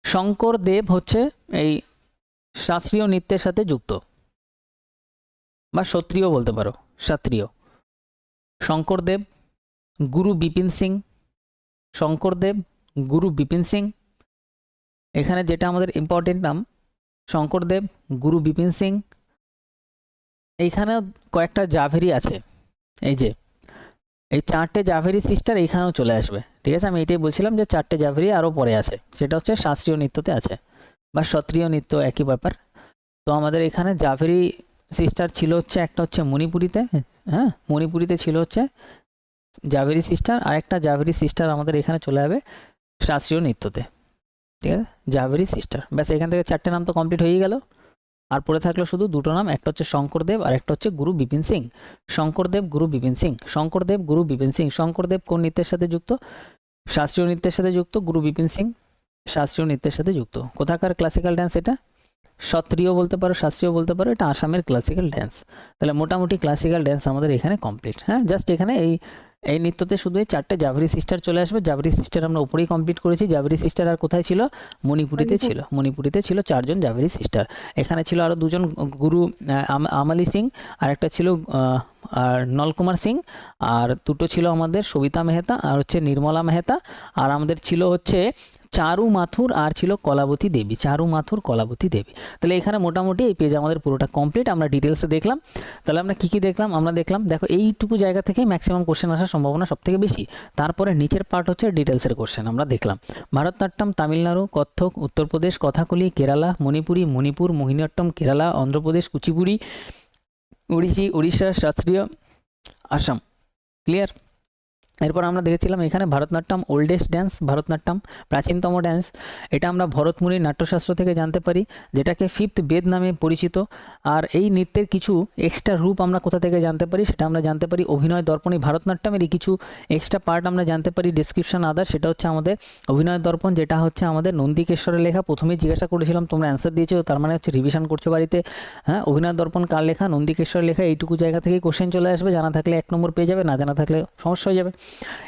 শঙ্করদেব হচ্ছে এই শাস্ত্রীয় নৃত্যের সাথে যুক্ত, বা সত্রিয় বলতে পারো, শাস্ত্রীয়। শঙ্করদেব, গুরু বিপিন সিং। শঙ্করদেব, গুরু বিপিন সিং। এখানে যেটা আমাদের ইম্পর্টেন্ট নাম, শঙ্করদেব, গুরু বিপিন সিং। এইখানে কয়েকটা জাভেরি আছে, এই যে এই চারটে জাভেরি সিস্টার এইখানেও চলে আসবে। ঠিক আছে, আমি এটাই বলছিলাম যে চারটে জাভেরি আরও পরে আছে, সেটা হচ্ছে শাস্ত্রীয় নৃত্যতে আছে, বা সত্রিয় নৃত্য একই ব্যাপার। তো আমাদের এখানে জাভেরি সিস্টার ছিল হচ্ছে একটা হচ্ছে মণিপুরিতে, হ্যাঁ মণিপুরিতে ছিল হচ্ছে জাভেরি সিস্টার, আর একটা জাভেরি সিস্টার আমাদের এখানে চলে যাবে শাস্ত্রীয় নৃত্যতে। ঠিক আছে, জাভেরি সিস্টার। ব্যাস, এখান থেকে চারটে নাম তো কমপ্লিট হয়ে গেল। আর পড়ে থাকলো শুধু দুটো নাম, একটা হচ্ছে শঙ্করদেব আর একটা হচ্ছে গুরু বিপিন সিং। শঙ্করদেব, গুরু বিপিন সিং। শঙ্করদেব, গুরু বিপিন সিং। শঙ্করদেব কোন নৃত্যের সাথে যুক্ত? শাস্ত্রীয় নৃত্যের সাথে যুক্ত। গুরু বিপিন সিং শাস্ত্রীয় নৃত্যের সাথে যুক্ত। কোথাকার ক্লাসিক্যাল ড্যান্স? এটা সত্রিয় বলতে পারো, শাস্ত্রীয় বলতে পারো, এটা আসামের ক্লাসিক্যাল ড্যান্স। তাহলে মোটামুটি ক্লাসিক্যাল ড্যান্স আমাদের এখানে কমপ্লিট। হ্যাঁ, জাস্ট এখানে এই নৃত্যতে শুধু এই চারটে জাভেরি সিস্টার চলে আসবে। জাভেরি সিস্টার আমরা উপরেই কমপ্লিট করেছি। জাভেরি সিস্টার আর কোথায় ছিল? মণিপুরিতে ছিল চারজন জাভেরি সিস্টার। এখানে ছিল আরও দুজন, গুরু আমালি সিং, আর একটা ছিল আর নলকুমার সিং, আর দুটো ছিল আমাদের সবিতা মেহতা আর হচ্ছে নির্মলা মেহতা, আর আমাদের ছিল হচ্ছে চারু মাথুর আর ছিল কলাবতী দেবী। চারু মাথুর, কলাবতী দেবী। তাহলে এখানে মোটামুটি এই পেজ আমাদের পুরোটা কমপ্লিট। আমরা ডিটেলসে দেখলাম। তাহলে আমরা কী কী দেখলাম? আমরা দেখলাম, দেখো এইটুকু জায়গা থেকেই ম্যাক্সিমাম কোশ্চেন আসার সম্ভাবনা সব থেকে বেশি। তারপরে নিচের পার্ট হচ্ছে ডিটেলসের কোশ্চেন আমরা দেখলাম। ভারতনাট্যম তামিলনাড়ু, কত্থক উত্তরপ্রদেশ, কথাকলি কেরালা, মণিপুরি মণিপুর, মোহিনীঅট্টম কেরালা, অন্ধ্রপ্রদেশ, কুচিপুড়ি, উড়িষ্যা শাস্ত্রীয়, আসাম। ক্লিয়ার? এরপর আমরা দেখেছিলাম এখানে ভারতনাট্যম ওল্ডেস্ট ড্যান্স, ভারতনাট্যম প্রাচীনতম ড্যান্স। এটা আমরা ভরতমুনির নাট্যশাস্ত্র থেকে জানতে পারি, যেটাকে ফিফথ বেদ নামে পরিচিত। আর এই নৃত্যের কিছু এক্সট্রা রূপ আমরা কোথা থেকে জানতে পারি, সেটা আমরা জানতে পারি অভিনয় দর্পণ। এই ভারতনাট্যমেরই কিছু এক্সট্রা পার্ট আমরা জানতে পারি, ডেসক্রিপশন আদার, সেটা হচ্ছে আমাদের অভিনয় দর্পণ, যেটা হচ্ছে আমাদের নন্দিকেশ্বরের লেখা। প্রথমেই জিজ্ঞাসা করেছিলাম, তোমরা অ্যান্সার দিয়েছো, তার মানে হচ্ছে রিভিশন করছো বাড়িতে। হ্যাঁ, অভিনয় দর্পণ কার লেখা? নন্দিকেশ্বরের লেখা। এইটুকু জায়গা থেকেই কোশ্চেন চলে আসবে, জানা থাকলে 1 নম্বর পেয়ে যাবে, না জানা থাকলে সমস্যা হয়ে যাবে।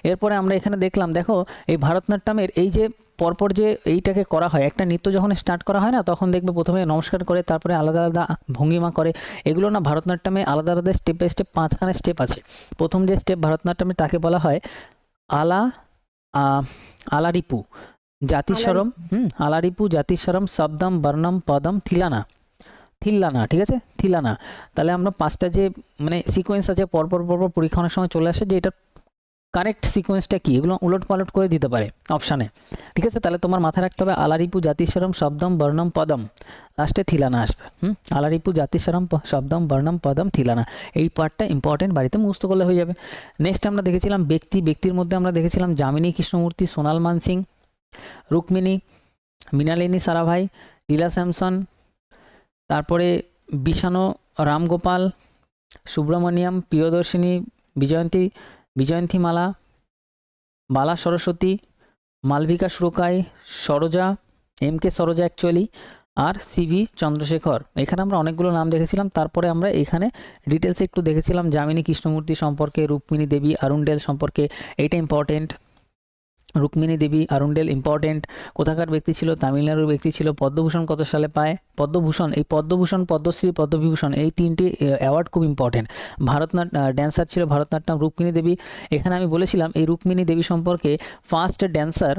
এরপরে আমরা এখানে দেখলাম, দেখো এই ভারতনাট্যমের এই যে পরপর যে এইটাকে করা হয়, একটা নৃত্য যখন স্টার্ট করা হয় না, তখন দেখবে প্রথমে নমস্কার করে, তারপরে আলাদা আলাদা ভঙ্গিমা করে। এগুলো না ভারতনাট্যমে আলাদা আলাদা স্টেপ বাই স্টেপ 5খানা স্টেপ আছে। প্রথম যে স্টেপ ভারতনাট্যমে তাকে বলা হয় আলারিপু জাতিস্বরম, আলারিপু জাতিস্বরম শব্দম বর্ণম পদম থিলানা, ঠিক আছে, থিলানা। তাহলে আমরা 5টা যে মানে সিকোয়েন্স আছে, পরপর পরপর পরীক্ষা অনেক সময় চলে আসে যে এটা কারেক্ট সিকোয়েন্সটা কি, এগুলো উলট পালট করে দিতে পারে অপশানে, ঠিক আছে। তাহলে তোমার মাথায় রাখতে হবে আলারিপু জাতিস্বরম শব্দম বর্ণম পদম, লাস্টে থিলানা আসবে। আলারিপু জাতিস্বরম শব্দম বর্ণম পদম থিলানা, এই পার্টটা ইম্পর্টেন্ট, বাড়িতে মুখস্থ করলে হয়ে যাবে। নেক্সট আমরা দেখেছিলাম ব্যক্তির মধ্যে আমরা দেখেছিলাম যামিনী কৃষ্ণমূর্তি, সোনাল মানসিং, রুক্মিণী, মৃণালিনী সারাভাই, লীলা স্যামসন, তারপরে বিশানো রামগোপাল, সুব্রমণিয়াম, প্রিয়দর্শিনী, বিজয়ন্তী মালা, বালা সরস্বতী, মালবিকা সুরকাই, সরোজা, MK সরোজা অ্যাকচুয়ালি, আর CV চন্দ্রশেখর। এখানে আমরা অনেকগুলো নাম দেখেছিলাম। তারপরে আমরা এখানে ডিটেলসে একটু দেখেছিলাম যামিনী কৃষ্ণমূর্তি সম্পর্কে, রুক্মিণী দেবী আরুন্ডেল সম্পর্কে, এইটা ইম্পর্টেন্ট। রুক্মিণী দেবী আরুন্ডেল ইম্পর্টেন্ট। কোথাকার ব্যক্তি ছিল? তামিলনাড়ুর ব্যক্তি ছিল। পদ্মভূষণ কত সালে পায়? পদ্মভূষণ, পদ্মশ্রী, পদ্মবিভূষণ, এই 3টি অ্যাওয়ার্ড খুব ইম্পর্টেন্ট। ড্যান্সার ছিল ভারতনাট্যম রুক্মিণী দেবী। এখানে আমি বলেছিলাম এই রুক্মিণী দেবী সম্পর্কে, first dancer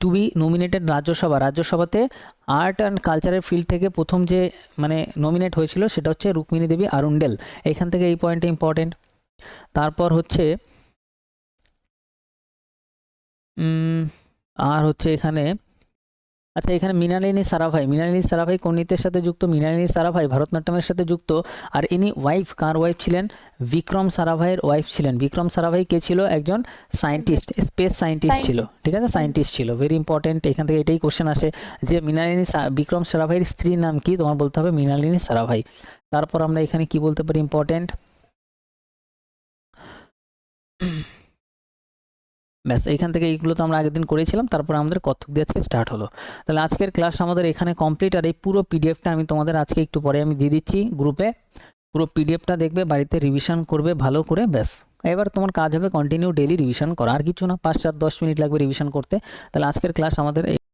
to be nominated রাজ্যসভাতে আর্ট অ্যান্ড কালচারের ফিল্ড থেকে প্রথম যে মানে নমিনেট হয়েছিল সেটা হচ্ছে রুক্মিণী দেবী আরুন্ডেল। এখান থেকে এই পয়েন্টটা ইম্পর্টেন্ট। তারপর হচ্ছে আর হচ্ছে এখানে, আচ্ছা এখানে মৃণালিনী সারাভাই কোন নৃত্যের সাথে যুক্ত? মৃণালিনী সারাভাই ভারতনাট্যমের সাথে যুক্ত। আর ইনি ওয়াইফ, কার ওয়াইফ ছিলেন? বিক্রম সারাভাইয়ের ওয়াইফ ছিলেন। বিক্রম সারাভাই কে ছিল? একজন সায়েন্টিস্ট, স্পেস সায়েন্টিস্ট ছিল, ঠিক আছে, সায়েন্টিস্ট ছিল, ভেরি ইম্পর্টেন্ট। এখান থেকে এটাই কোশ্চেন আসে যে বিক্রম সারাভাইয়ের স্ত্রীর নাম কি? তোমার বলতে হবে মৃণালিনী সারাভাই। তারপর আমরা এখানে কি বলতে পারি ইম্পর্টেন্ট? ব্যাস, এইখান থেকে এইগুলো তো আমরা আগের দিন করেছিলাম। তারপর আমাদের কত্থক দিয়ে আজকে স্টার্ট হলো। তাহলে আজকের ক্লাস আমাদের এখানে কমপ্লিট। আর এই পুরো পিডিএফটা আমি তোমাদের আজকে একটু পরে আমি দিয়ে দিচ্ছি গ্রুপে। পুরো পিডিএফটা দেখবে, বাড়িতে রিভিশন করবে ভালো করে। ব্যাস, এবার তোমার কাজ হবে কন্টিনিউ ডেইলি রিভিশন করা, আর কিছু না, 5, 7, 10 মিনিট লাগবে রিভিশন করতে। তাহলে আজকের ক্লাস আমাদের